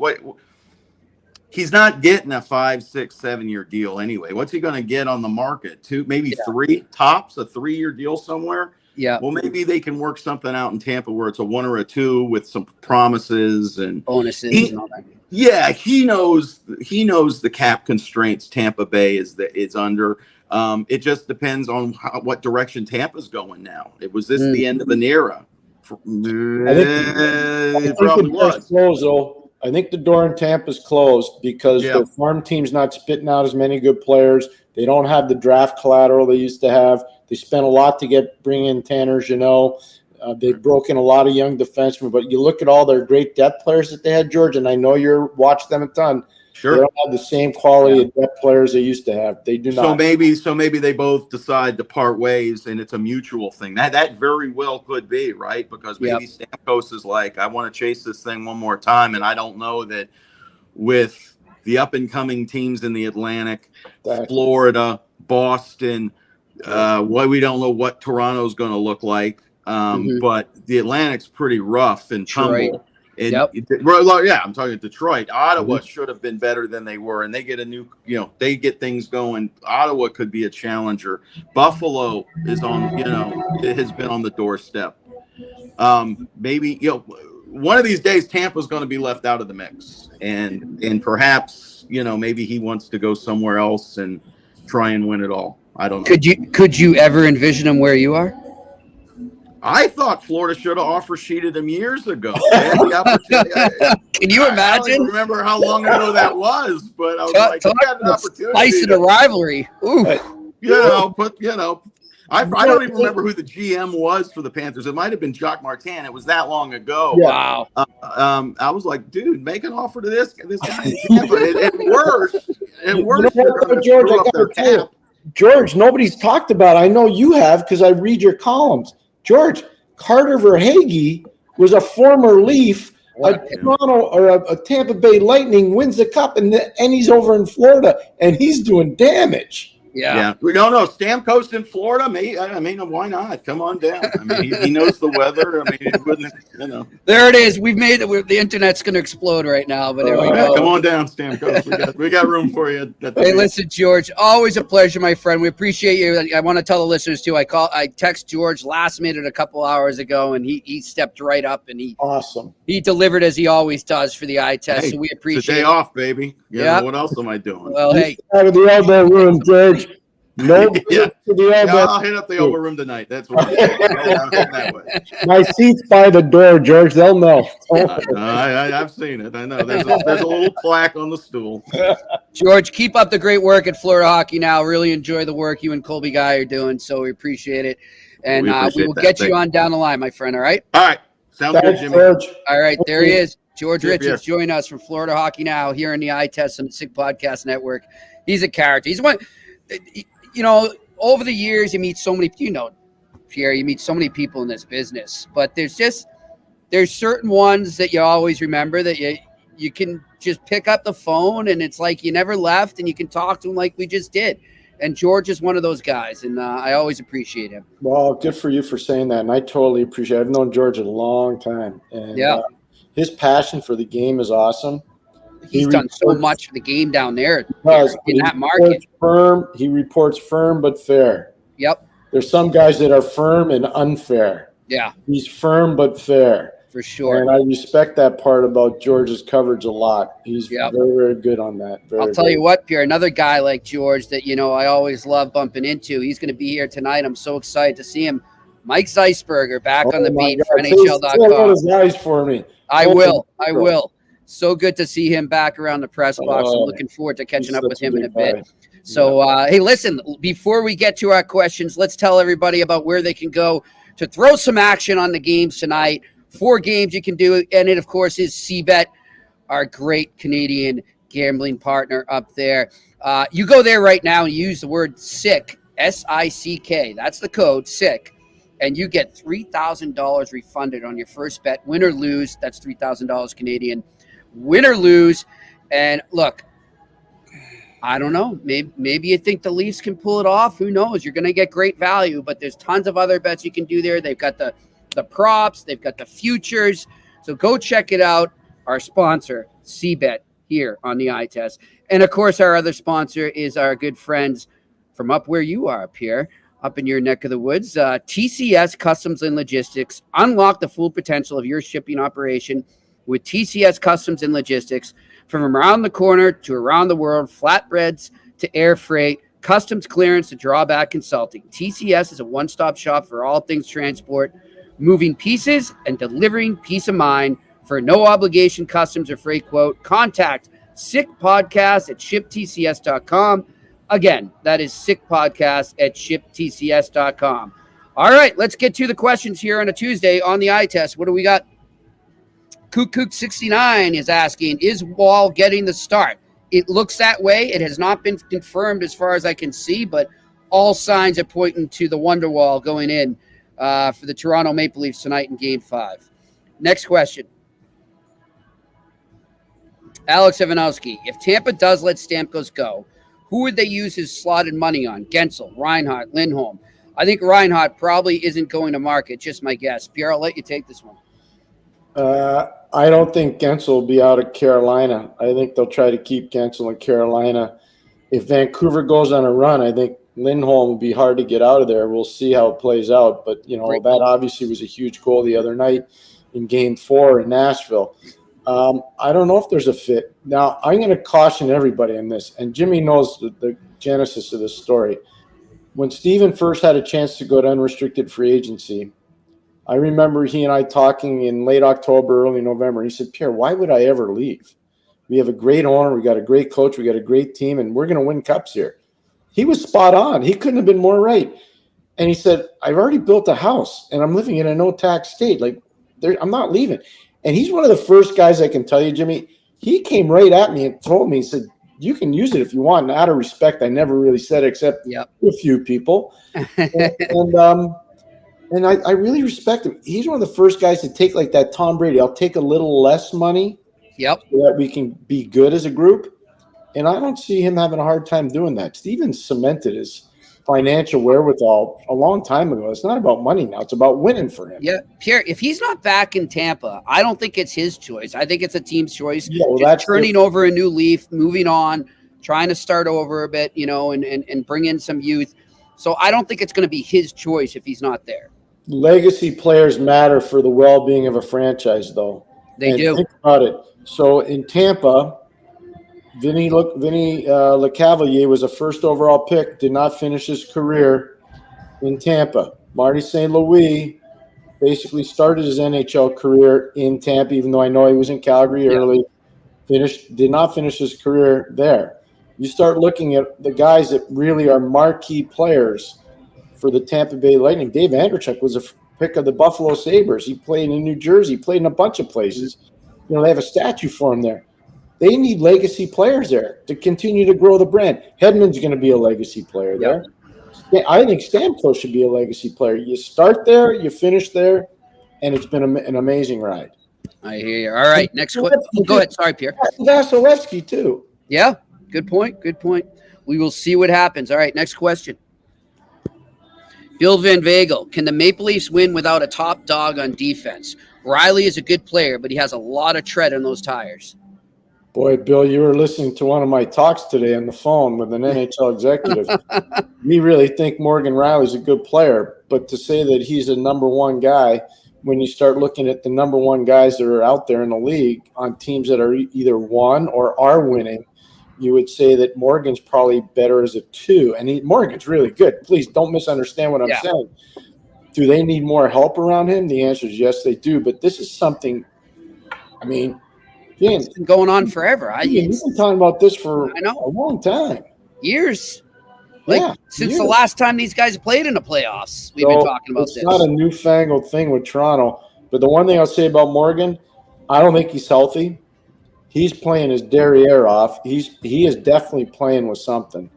he's not getting a 5, 6, 7 year deal anyway. What's he going to get on the market? 2, maybe 3 tops, a 3-year deal somewhere. Yeah. Well, maybe they can work something out in Tampa where it's a 1 or a 2 with some promises and bonuses and all that. Yeah, he knows the cap constraints Tampa Bay is under. It just depends on what direction Tampa's going now. Was this the end of an era? It probably was. I think the door in Tampa's closed because the farm team's not spitting out as many good players. They don't have the draft collateral they used to have. They spent a lot to bring in Tanner Jeannot. They've broken a lot of young defensemen. But you look at all their great depth players that they had, George, and I know you're watching them a ton. Sure. They don't have the same quality of depth players they used to have. They do not. So maybe they both decide to part ways, and it's a mutual thing. That very well could be, right? Because maybe Stamkos is like, I want to chase this thing one more time, and I don't know that with the up-and-coming teams in the Atlantic, Florida, Boston, we don't know what Toronto's going to look like, but the Atlantic's pretty rough and tumble. I'm talking Detroit. Ottawa should have been better than they were, and they get a new, they get things going. Ottawa could be a challenger. Buffalo is on, it has been on the doorstep. Maybe, one of these days Tampa's going to be left out of the mix, and perhaps, maybe he wants to go somewhere else and try and win it all. I don't know. Could you ever envision him where you are? I thought Florida should have offer sheeted him years ago. They had the opportunity. Can you imagine? I don't remember how long ago that was, but I was like, you had an opportunity. Spice of the rivalry. Ooh. I don't even remember who the GM was for the Panthers. It might have been Jacques Martin. It was that long ago. Wow. I was like, dude, make an offer to this guy. And worse, George, nobody's talked about. I know you have because I read your columns. George, Carter Verhaeghe was a former Leaf. Toronto or a Tampa Bay Lightning wins the cup, and he's over in Florida, and he's doing damage. Yeah. No. Stamkos in Florida. I mean, why not? Come on down. I mean, he knows the weather. I mean, he wouldn't. There it is. We've made it. The internet's going to explode right now, but there we go. Come on down, Stamkos. We got room for you. Hey, listen, George. Always a pleasure, my friend. We appreciate you. I want to tell the listeners too. I text George last minute a couple hours ago, and he stepped right up and he delivered as he always does for the eye test. So we appreciate it's a day off, baby. What else am I doing? Well, hey, out of the elbow room, George. No, to the elbow. I'll hit up the elbow room tonight. That's what I'm that way. My seat's by the door, George. They'll know. I've seen it. I know. There's a little plaque on the stool. George, keep up the great work at Florida Hockey Now. Really enjoy the work you and Colby Guy are doing, so we appreciate it. And we will get you on down the line, my friend, all right? All right. Sounds good, Jimmy. George. All right, there he is. George See you, Richards Pierre. joined us from Florida Hockey Now here in the Eye Test on the Sick Podcast Network. He's a character. He's one, over the years you meet so many, Pierre, you meet so many people in this business, but there's certain ones that you always remember that you can just pick up the phone and it's like you never left and you can talk to him like we just did. And George is one of those guys, and I always appreciate him. Well, good for you for saying that, and I totally appreciate it. I've known George a long time, and his passion for the game is awesome. He's done so much for the game down there in that market. He reports firm but fair. Yep. There's some guys that are firm and unfair. Yeah. He's firm but fair. For sure. And I respect that part about George's coverage a lot. He's very, very good on that. I'll tell you what, Pierre, another guy like George that, I always love bumping into. He's going to be here tonight. I'm so excited to see him. Mike Zeisberger back on the beat for NHL.com. His eyes for me. I will. So good to see him back around the press box. I'm looking forward to catching up with him in a bit. So, hey, listen, before we get to our questions, let's tell everybody about where they can go to throw some action on the games tonight. 4 games you can do, and it, of course, is CBET, our great Canadian gambling partner up there. You go there right now and use the word SICK, S-I-C-K. That's the code, SICK, and you get $3,000 refunded on your first bet. Win or lose, that's $3,000 Canadian. Win or lose, and look, I don't know. Maybe you think the Leafs can pull it off. Who knows? You're going to get great value, but there's tons of other bets you can do there. They've got the props, they've got the futures. So go check it out. Our sponsor, CBET, here on the Eye Test. And of course, our other sponsor is our good friends from up where you are, Pierre, up in your neck of the woods. TCS Customs and Logistics. Unlock the full potential of your shipping operation with TCS Customs and Logistics. From around the corner to around the world, flatbreads to air freight, customs clearance to drawback consulting. TCS is a one-stop shop for all things transport, moving pieces and delivering peace of mind. For no obligation customs or freight quote, contact sickpodcast@shiptcs.com. Again, that is sickpodcast@shiptcs.com. All right, let's get to the questions here on a Tuesday on the Eye Test. What do we got? Kook69 is asking, is Wall getting the start? It looks that way. It has not been confirmed as far as I can see, but all signs are pointing to the Wonder Wall going in for the Toronto Maple Leafs tonight in Game 5. Next question. Alex Ivanowski, if Tampa does let Stamkos go, who would they use his slotted money on? Gensel, Reinhart, Lindholm. I think Reinhart probably isn't going to market, just my guess. Pierre, I'll let you take this one. I don't think Gensel will be out of Carolina. I think they'll try to keep Gensel in Carolina. If Vancouver goes on a run, I think Lindholm will be hard to get out of there. We'll see how it plays out. But, that obviously was a huge goal the other night in Game 4 in Nashville. I don't know if there's a fit. Now, I'm going to caution everybody on this, and Jimmy knows the genesis of this story. When Steven first had a chance to go to unrestricted free agency, I remember he and I talking in late October, early November. He said, Pierre, why would I ever leave? We have a great owner. We got a great coach. We got a great team, and we're going to win cups here. He was spot on. He couldn't have been more right. And he said, I've already built a house, and I'm living in a no-tax state. I'm not leaving. And he's one of the first guys I can tell you, Jimmy, he came right at me and told me, he said, you can use it if you want. And out of respect, I never really said it except to a few people. And I really respect him. He's one of the first guys to take like that Tom Brady. I'll take a little less money so that we can be good as a group. And I don't see him having a hard time doing that. Steven cemented his financial wherewithal a long time ago. It's not about money now. It's about winning for him. Yeah, Pierre, if he's not back in Tampa, I don't think it's his choice. I think it's a team's choice. Yeah, well, just turning over a new leaf, moving on, trying to start over a bit, and bring in some youth. So I don't think it's going to be his choice if he's not there. Legacy players matter for the well-being of a franchise, though. They do. Think about it. So in Tampa, Vinny LeCavalier was a first overall pick, did not finish his career in Tampa. Marty St. Louis basically started his NHL career in Tampa, even though I know he was in Calgary early. Did not finish his career there. You start looking at the guys that really are marquee players for the Tampa Bay Lightning. Dave Andreychuk was a pick of the Buffalo Sabres. He played in New Jersey, played in a bunch of places. They have a statue for him there. They need legacy players there to continue to grow the brand. Hedman's going to be a legacy player there. I think Stamkos should be a legacy player. You start there, you finish there, and it's been an amazing ride. I hear you. All right, next question. Go ahead. Sorry, Pierre. Vasilevsky, too. Yeah, good point. Good point. We will see what happens. All right, next question. Bill Van Vagel, can the Maple Leafs win without a top dog on defense? Riley is a good player, but he has a lot of tread on those tires. Boy, Bill, you were listening to one of my talks today on the phone with an NHL executive. We really think Morgan Riley's a good player, but to say that he's a number one guy, when you start looking at the number one guys that are out there in the league on teams that are either won or are winning, you would say that Morgan's probably better as a 2. And Morgan's really good. Please don't misunderstand what I'm saying. Do they need more help around him? The answer is yes, they do. But this is something, it's been going on forever. We've been talking about this for a long time. Years. Since the last time these guys played in the playoffs, we've been talking about this. It's not a newfangled thing with Toronto. But the one thing I'll say about Morgan, I don't think he's healthy. He's playing his derriere off. He is definitely playing with something.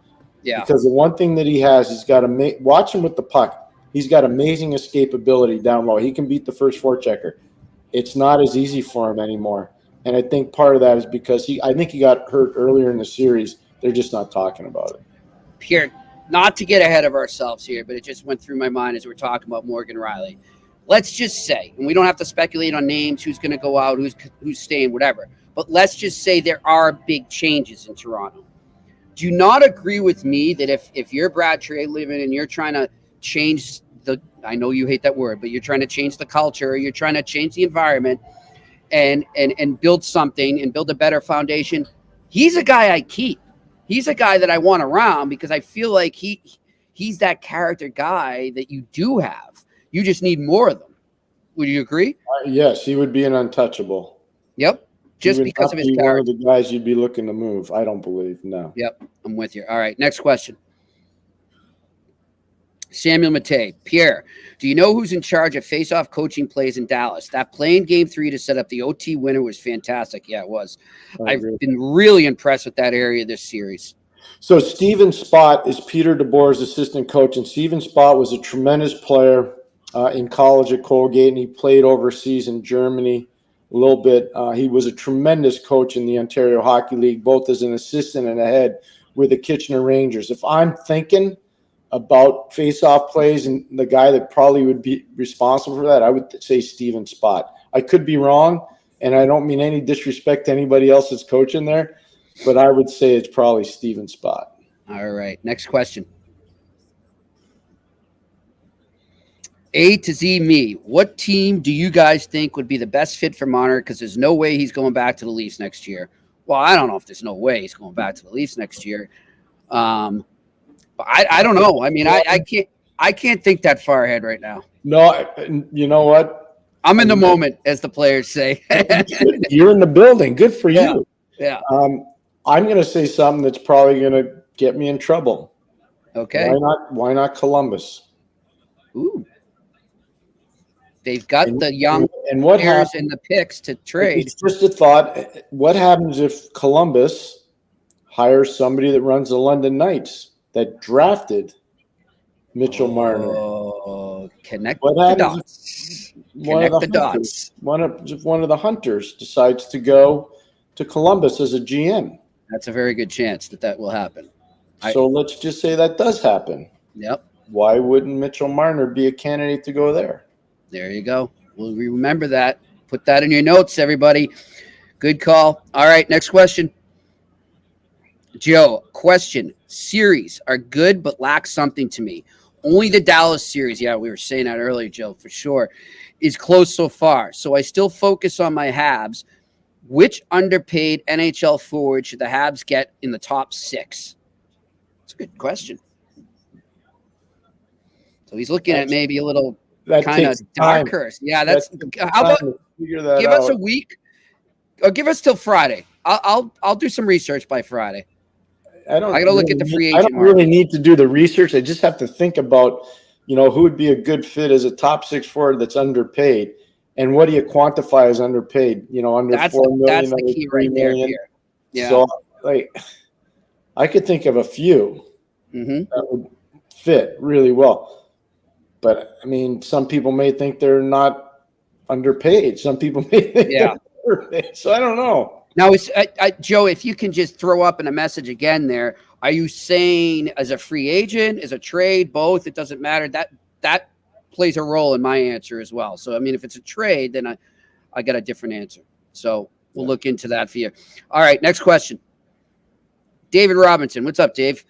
Yeah. Because the one thing that he has, he's got to watch him with the puck. He's got amazing escapability down low. He can beat the first forechecker. It's not as easy for him anymore. And I think part of that is because I think he got hurt earlier in the series. They're just not talking about it. Pierre, not to get ahead of ourselves here, but it just went through my mind as we're talking about Morgan Riley. Let's just say, and we don't have to speculate on names, who's going to go out, who's staying, whatever. But let's just say there are big changes in Toronto. Do you not agree with me that if you're Brad Treliving and you're trying to change I know you hate that word, but you're trying to change the culture, you're trying to change the environment and build something and build a better foundation, he's a guy I keep. He's a guy that I want around because I feel like he's that character guy that you do have. You just need more of them. Would you agree? Yes, he would be an untouchable. Yep. Just because of his character. One of the guys you'd be looking to move, I don't believe. No. Yep, I'm with you. All right, next question. Samuel Mattei. Pierre, do you know who's in charge of face-off coaching plays in Dallas? That play in Game 3 to set up the OT winner was fantastic. Yeah, it was. I've been really impressed with that area this series. So Steven Spott is Peter DeBoer's assistant coach, and Steven Spott was a tremendous player in college at Colgate, and he played overseas in Germany a little bit. He was a tremendous coach in the Ontario Hockey League, both as an assistant and a head with the Kitchener Rangers. If I'm thinking about face-off plays and the guy that probably would be responsible for that, I would say Steven Spott. I could be wrong, and I don't mean any disrespect to anybody else that's coaching there, but I would say it's probably Steven Spott. All right, next question. A to Z me. What team do you guys think would be the best fit for Marner? Because there's no way he's going back to the Leafs next year. Well, I don't know if there's no way he's going back to the Leafs next year. But I don't know. I mean, I can't think that far ahead right now. No, you know what? I'm in the moment, as the players say. You're in the building. Good for you. Yeah. I'm going to say something that's probably going to get me in trouble. Okay. Why not Columbus? Ooh. They've got the young and what players and the picks to trade. It's just a thought. What happens if Columbus hires somebody that runs the London Knights that drafted Mitchell Marner? Connect the dots. One of the Hunters decides to go to Columbus as a GM. That's a very good chance that will happen. So let's just say that does happen. Yep. Why wouldn't Mitchell Marner be a candidate to go there? There you go. We'll remember that. Put that in your notes, everybody. Good call. All right, next question. Joe, question. Series are good but lack something to me. Only the Dallas series, yeah, we were saying that earlier, Joe, for sure, is close so far. So I still focus on my Habs. Which underpaid NHL forward should the Habs get in the top 6? That's a good question. So he's looking at maybe a little kind of darker. Yeah, that's how about give us a week or give us till Friday. I'll do some research by Friday. I got to look at the free agent. I don't really need to do the research. I just have to think about, who would be a good fit as a top 6 forward that's underpaid. And what do you quantify as underpaid? Under That's $4 million, that's the under key $3 right there, million. Pierre. Yeah. So, I could think of a few that would fit really well. But, I mean, some people may think they're not underpaid. Some people may think they're underpaid. So, I don't know. Now, Joe, if you can just throw up in a message again there, are you saying as a free agent, as a trade, both? It doesn't matter. That plays a role in my answer as well. So, I mean, if it's a trade, then I got a different answer. So we'll look into that for you. All right, next question. David Robinson. What's up, Dave?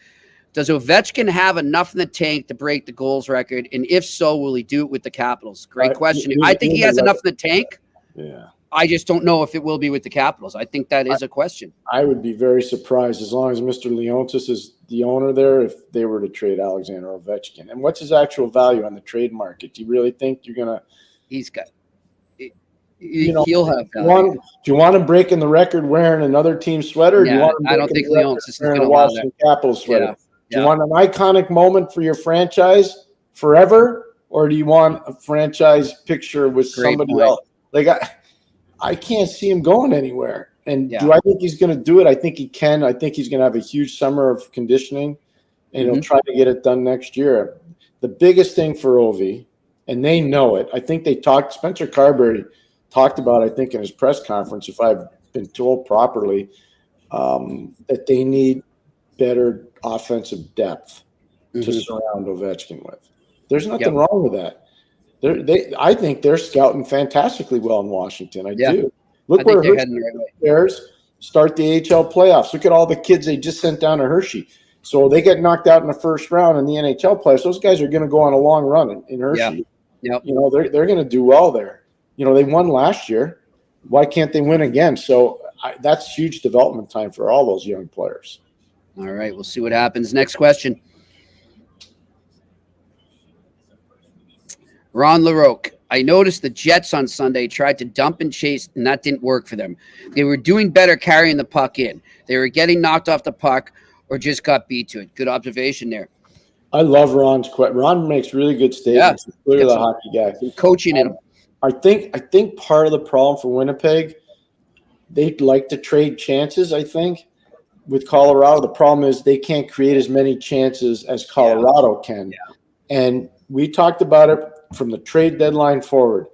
Does Ovechkin have enough in the tank to break the goals record? And if so, will he do it with the Capitals? Great question. I think he has enough in the tank. Yeah. I just don't know if it will be with the Capitals. I think that is a question. I would be very surprised as long as Mr. Leontis is the owner there if they were to trade Alexander Ovechkin. And what's his actual value on the trade market? Do you really think you're going to – He's got – he'll have value. Do you want him breaking the record wearing another team swetter? Or do you want him I don't think Leontis is wearing going a to allow Washington that. Capitals sweater? Do you want an iconic moment for your franchise forever, or do you want a franchise picture with somebody else? I can't see him going anywhere. And do I think he's going to do it? I think he can. I think he's going to have a huge summer of conditioning, and he'll try to get it done next year. The biggest thing for Ovi, and they know it, I think Spencer Carberry talked about, I think, in his press conference, if I've been told properly, that they need better offensive depth to surround Ovechkin with. There's nothing wrong with that. I think they're scouting fantastically well in Washington. I do. Look where they're heading the right way. Bears start the AHL playoffs. Look at all the kids they just sent down to Hershey. So they get knocked out in the first round in the NHL playoffs. Those guys are going to go on a long run in Hershey. Yep. They're going to do well there. They won last year. Why can't they win again? So that's huge development time for all those young players. All right, we'll see what happens. Next question. Ron LaRoque. I noticed the Jets on Sunday tried to dump and chase, and that didn't work for them. They were doing better carrying the puck in. They were getting knocked off the puck or just got beat to it. Good observation there. I love Ron's question. Ron makes really good statements. He's clearly a hockey guy. Coaching in him. I think part of the problem for Winnipeg, they'd like to trade chances, I think. With Colorado, the problem is they can't create as many chances as Colorado can. Yeah. And we talked about it from the trade deadline forward.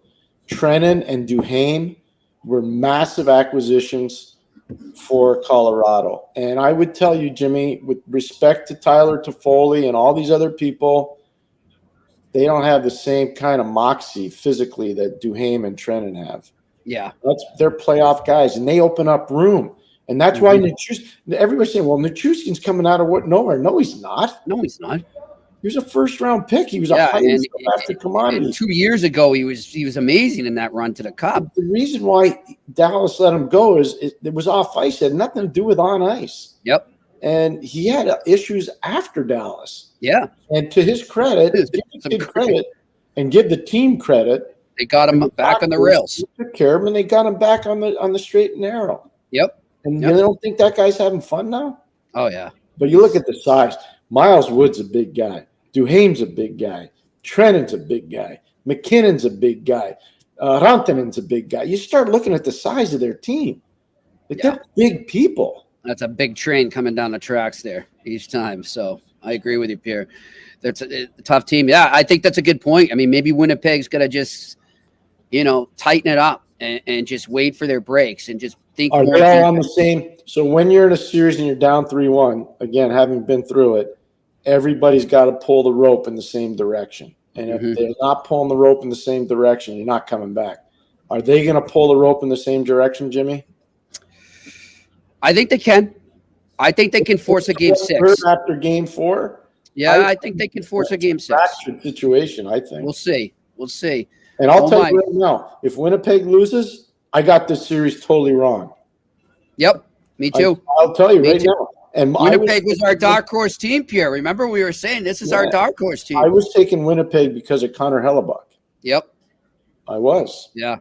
Trennan and Duhaime were massive acquisitions for Colorado. And I would tell you, Jimmy, with respect to Tyler Toffoli and all these other people, they don't have the same kind of moxie physically that Duhaime and Trennan have. Yeah. They're playoff guys, and they open up room. And that's why everybody's saying, well, Nichushkin's coming out of nowhere. No, he's not. No, he's not. He was a first-round pick. He was a highly drafted commodity. 2 years ago, he was amazing in that run to the Cup. The reason why Dallas let him go is it was off ice. It had nothing to do with on ice. Yep. And he had issues after Dallas. Yeah. And to his credit, give the kid credit and give the team credit. They got him back on the rails. They took care of him, and they got him back on the straight and narrow. Yep. And they don't think that guy's having fun now? Oh, yeah. But you look at the size. Miles Wood's a big guy. Duhaime's a big guy. Trennan's a big guy. McKinnon's a big guy. Rantanen's a big guy. You start looking at the size of their team. They're big people. That's a big train coming down the tracks there each time. So I agree with you, Pierre. That's a tough team. Yeah, I think that's a good point. I mean, maybe Winnipeg's got to just, tighten it up and just wait for their breaks and just think. Are they all on the same? So when you're in a series and you're down 3-1, again, having been through it, everybody's got to pull the rope in the same direction. And if they're not pulling the rope in the same direction, you're not coming back. Are they going to pull the rope in the same direction, Jimmy? I think they can. I think they can force a game 6. After game 4? Yeah, I think they can force a game 6. Fractured situation, I think. We'll see. And I'll tell you right now, if Winnipeg loses, I got this series totally wrong. Yep, me too. I'll tell you right now. And Winnipeg was our dark horse team, Pierre. Remember, we were saying this is our dark horse team. I was taking Winnipeg because of Connor Hellebuck. Yep. I was. Yeah.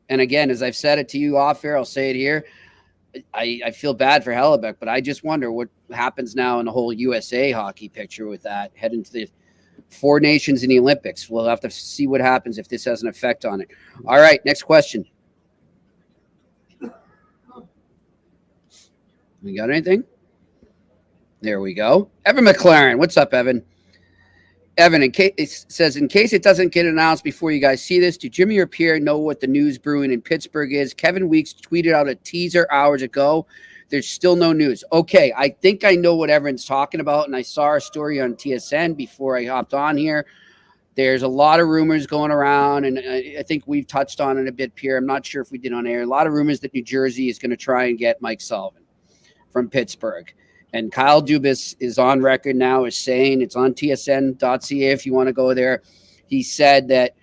And again, as I've said it to you off air, I'll say it here. I feel bad for Hellebuck, but I just wonder what happens now in the whole USA hockey picture with that heading to the 4 nations in the Olympics. We'll have to see what happens if this has an effect on it. All right, next question. We got anything? There we go. Evan McLaren. What's up, Evan? Evan, in case it doesn't get announced before you guys see this, do Jimmy or Pierre know what the news brewing in Pittsburgh is? Kevin Weeks tweeted out a teaser hours ago. There's still no news. Okay, I think I know what Evan's talking about, and I saw a story on TSN before I hopped on here. There's a lot of rumors going around, and I think we've touched on it a bit, Pierre. I'm not sure if we did on air. A lot of rumors that New Jersey is going to try and get Mike Sullivan from Pittsburgh. And Kyle Dubas is on record now as saying, it's on tsn.ca if you want to go there. He said that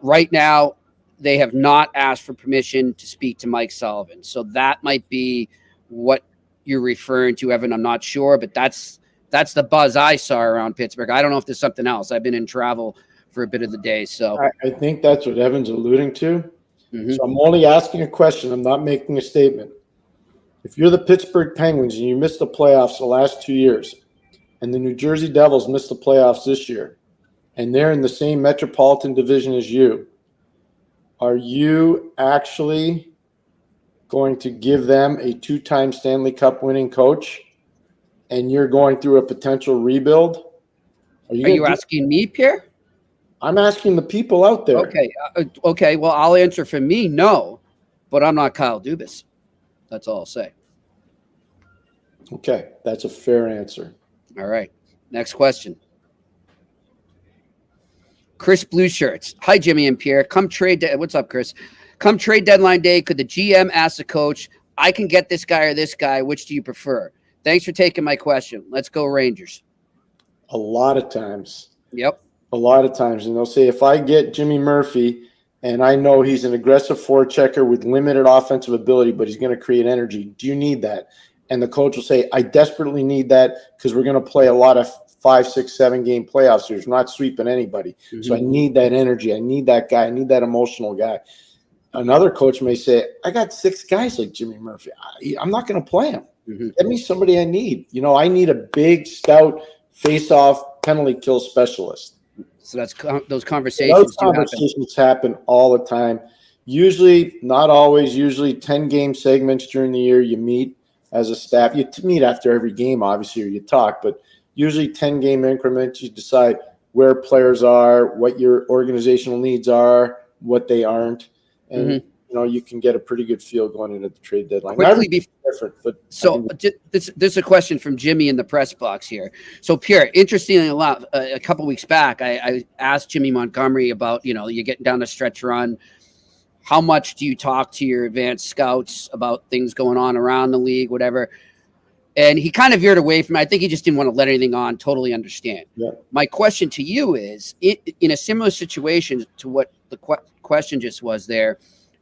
right now they have not asked for permission to speak to Mike Sullivan. So that might be what you're referring to, Evan. I'm not sure, but that's the buzz I saw around Pittsburgh. I don't know if there's something else. I've been in travel for a bit of the day. So I think that's what Evan's alluding to. Mm-hmm. So I'm only asking a question. I'm not making a statement. If you're the Pittsburgh Penguins and you missed the playoffs the last 2 years, and the New Jersey Devils missed the playoffs this year, and they're in the same metropolitan division as you, are you actually going to give them a 2-time Stanley Cup winning coach, and you're going through a potential rebuild? Are you asking me, Pierre? I'm asking the people out there. Okay. Okay. Well, I'll answer for me. No, but I'm not Kyle Dubas. That's all I'll say. Okay. That's a fair answer. All right. Next question. Chris Blue Shirts. Hi, Jimmy and Pierre. What's up, Chris? Come trade deadline day, could the GM ask the coach, I can get this guy or this guy. Which do you prefer? Thanks for taking my question. Let's go Rangers. A lot of times. Yep. A lot of times. And they'll say, if I get Jimmy Murphy and I know he's an aggressive forechecker with limited offensive ability, but he's going to create energy, do you need that? And the coach will say, I desperately need that because we're going to play a lot of 5, 6, 7 game playoff series. We're not sweeping anybody. Mm-hmm. So I need that energy. I need that guy. I need that emotional guy. Another coach may say, I got 6 guys like Jimmy Murphy. I'm not going to play him. Mm-hmm. Get me somebody I need. I need a big, stout, face-off, penalty kill specialist. So that's those conversations. Happen all the time. Usually, not always, usually 10-game segments during the year you meet as a staff. You meet after every game, obviously, or you talk, but usually 10-game increments. You decide where players are, what your organizational needs are, what they aren't. And, you can get a pretty good feel going into the trade deadline. This is a question from Jimmy in the press box here. So, Pierre, interestingly enough, a couple weeks back, I asked Jimmy Montgomery about, you're getting down the stretch run. How much do you talk to your advanced scouts about things going on around the league, whatever? And he kind of veered away from it. I think he just didn't want to let anything on. Totally understand. Yeah. My question to you is, in a similar situation to what the question just was there,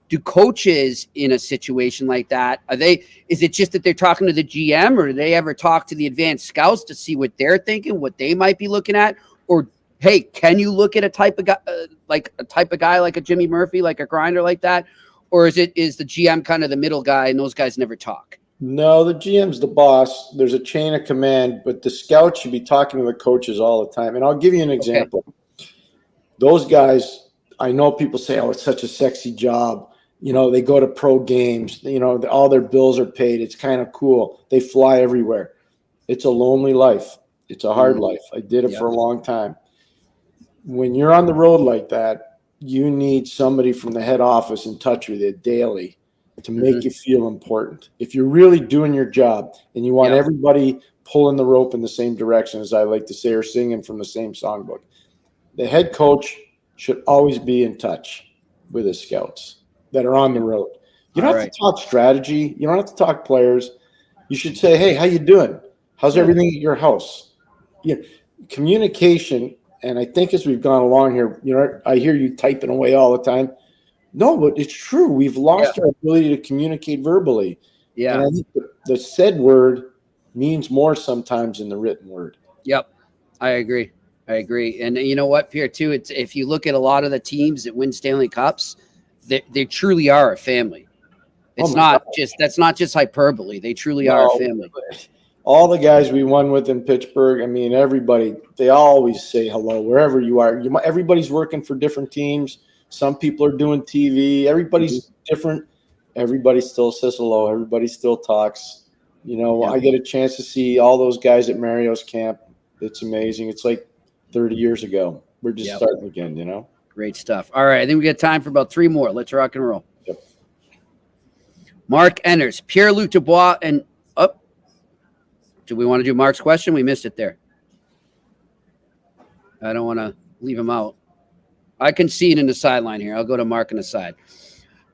do coaches in a situation like that, is it just that they're talking to the GM, or do they ever talk to the advanced scouts to see what they're thinking, what they might be looking at? Or, hey, can you look at a type of guy, like a Jimmy Murphy, like a grinder like that? Or is the GM kind of the middle guy and those guys never talk? No, the GM's the boss. There's a chain of command, but the scouts should be talking to the coaches all the time. And I'll give you an example. Okay. Those guys, I know people say, oh, it's such a sexy job. They go to pro games, all their bills are paid. It's kind of cool. They fly everywhere. It's a lonely life. It's a hard life. I did it for a long time. When you're on the road like that, you need somebody from the head office in touch with you daily to make you feel important. If you're really doing your job and you want everybody pulling the rope in the same direction, as I like to say, or singing from the same songbook, the head coach should always be in touch with his scouts that are on the road. You don't have to talk strategy. You don't have to talk players. You should say, hey, how you doing? How's everything at your house? Communication, and I think as we've gone along here, I hear you typing away all the time. No, but it's true. We've lost our ability to communicate verbally. Yeah. And I think the said word means more sometimes than the written word. Yep. I agree. And you know what, Pierre, too, it's if you look at a lot of the teams that win Stanley Cups, they truly are a family. It's that's not just hyperbole. They truly are a family. all the guys we won with in Pittsburgh, I mean, everybody, they always say hello wherever you are. Everybody's working for different teams. Some people are doing TV. Everybody's different. Everybody still says hello. Everybody still talks. You know, I get a chance to see all those guys at Mario's camp. It's amazing. It's like 30 years ago. We're just starting again, you know? Great stuff. All right, I think we got time for about 3 more. Let's rock and roll. Yep. Mark enters. Pierre-Luc Dubois and do we want to do Mark's question? We missed it there. I don't want to leave him out. I can see it in the sideline here. I'll go to Mark on the side.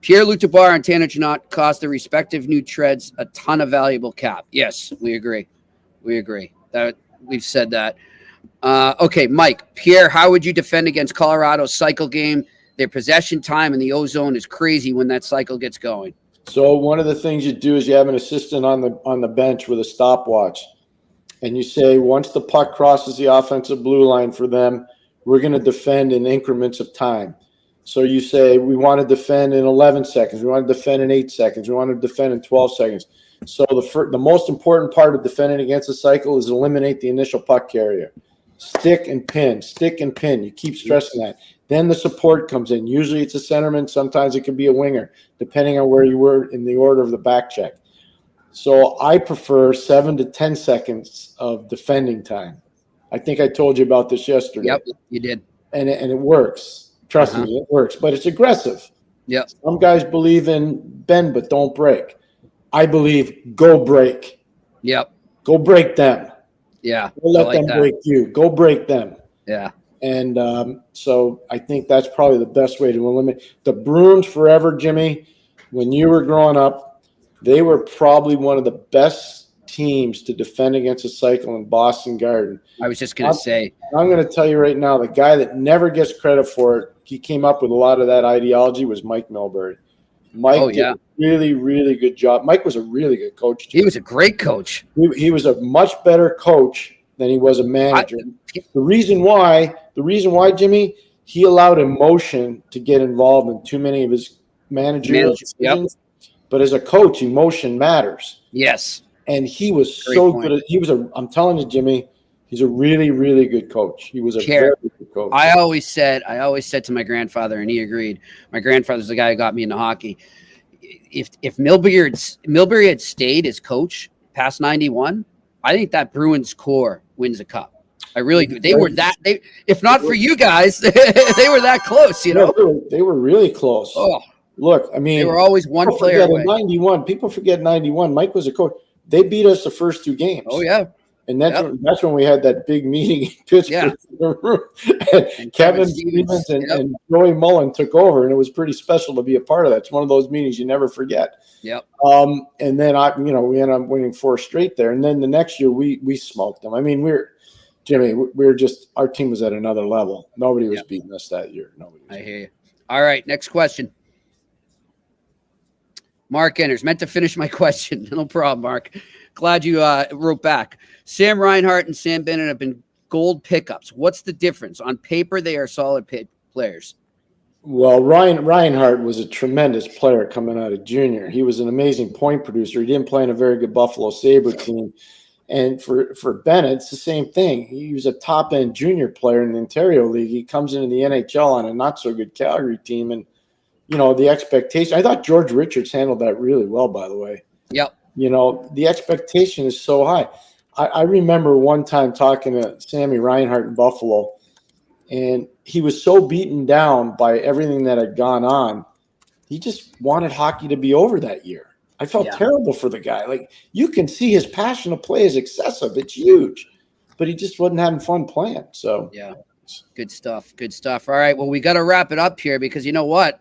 Pierre-Luc Dubois and Tanner Janot cost their respective new treads a ton of valuable cap. Yes, we agree. We agree. That we've said that. Okay, Mike. Pierre, how would you defend against Colorado's cycle game? Their possession time in the O-zone is crazy when that cycle gets going. So one of the things you do is you have an assistant on the bench with a stopwatch, and you say, once the puck crosses the offensive blue line for them, we're going to defend in increments of time. So you say, we want to defend in 11 seconds. We want to defend in 8 seconds. We want to defend in 12 seconds. So the most important part of defending against a cycle is eliminate the initial puck carrier. Stick and pin, stick and pin. You keep stressing that. Then the support comes in. Usually it's a centerman. Sometimes it could be a winger, depending on where you were in the order of the back check. So I prefer 7 to 10 seconds of defending time. I think I told you about this yesterday. Yep, you did. And it works. Trust me, it works. But it's aggressive. Yep. Some guys believe in bend but don't break. I believe go break. Yep. Go break them. Yeah. Don't let them break you. Go break them. Yeah. And so I think that's probably the best way to eliminate. The Bruins forever, Jimmy, when you were growing up, they were probably one of the best teams to defend against a cycle in Boston Garden. I was just going to say. I'm going to tell you right now, the guy that never gets credit for it, he came up with a lot of that ideology, was Mike Milbury. Mike did a really, really good job. Mike was a really good coach, too. He was a great coach. He was a much better coach than he was a manager. The reason why, Jimmy, he allowed emotion to get involved in too many of his managerial decisions. But as a coach, emotion matters. Yes. And he was good. I'm telling you, Jimmy, he's a really, really good coach. He was a very good coach. I always said to my grandfather, and he agreed. My grandfather's the guy who got me into hockey. If Milbury had stayed as coach past 91, I think that Bruins core wins a cup. I really do. They were that. If not for you guys, they were that close. You know, they were really close. Oh, look, I mean, they were always one player away. 91. People forget 91. Mike was a coach. They beat us the first 2 games. Oh yeah. And that's when we had that big meeting in Pittsburgh. Yeah. And Kevin Stevens and Joey Mullen took over, and it was pretty special to be a part of that. It's one of those meetings you never forget. Yep. And then we ended up winning 4 straight there. And then the next year we smoked them. I mean, our team was at another level. Nobody was beating us that year. I hear you. All right, next question. Mark enters. Meant to finish my question. No problem, Mark. Glad you wrote back. Sam Reinhart and Sam Bennett have been gold pickups. What's the difference? On paper, they are solid players. Well, Reinhart was a tremendous player coming out of junior. He was an amazing point producer. He didn't play in a very good Buffalo Sabre team. And for Bennett, it's the same thing. He was a top-end junior player in the Ontario League. He comes into the NHL on a not-so-good Calgary team. And, the expectation – I thought George Richards handled that really well, by the way. Yep. The expectation is so high. I remember one time talking to Sammy Reinhart in Buffalo, and he was so beaten down by everything that had gone on. He just wanted hockey to be over that year. I felt terrible for the guy. Like, you can see his passion to play is excessive. It's huge, but he just wasn't having fun playing. So good stuff. Good stuff. All right. Well, we got to wrap it up here because you know what?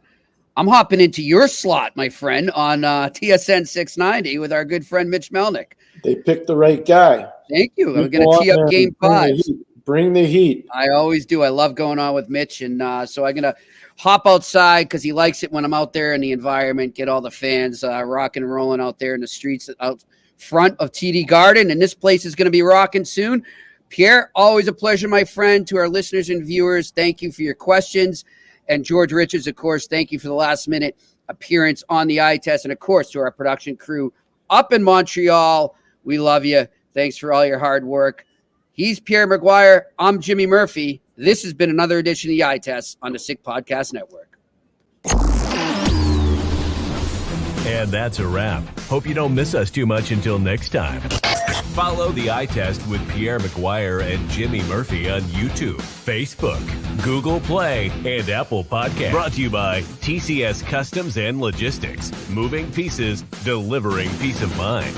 I'm hopping into your slot, my friend, on TSN 690 with our good friend Mitch Melnick. They picked the right guy. Thank you. We're going to tee up Game 5. Bring the heat. I always do. I love going on with Mitch, and so I'm going to hop outside because he likes it when I'm out there in the environment, get all the fans rocking and rolling out there in the streets out front of TD Garden, and this place is going to be rocking soon. Pierre, always a pleasure, my friend. To our listeners and viewers, thank you for your questions. And George Richards, of course, thank you for the last-minute appearance on the eye test. And, of course, to our production crew up in Montreal, we love you. Thanks for all your hard work. He's Pierre McGuire. I'm Jimmy Murphy. This has been another edition of the Eye Test on the Sick Podcast Network. And that's a wrap. Hope you don't miss us too much until next time. Follow the Eye Test with Pierre McGuire and Jimmy Murphy on YouTube, Facebook, Google Play, and Apple Podcasts. Brought to you by TCS Customs and Logistics. Moving pieces, delivering peace of mind.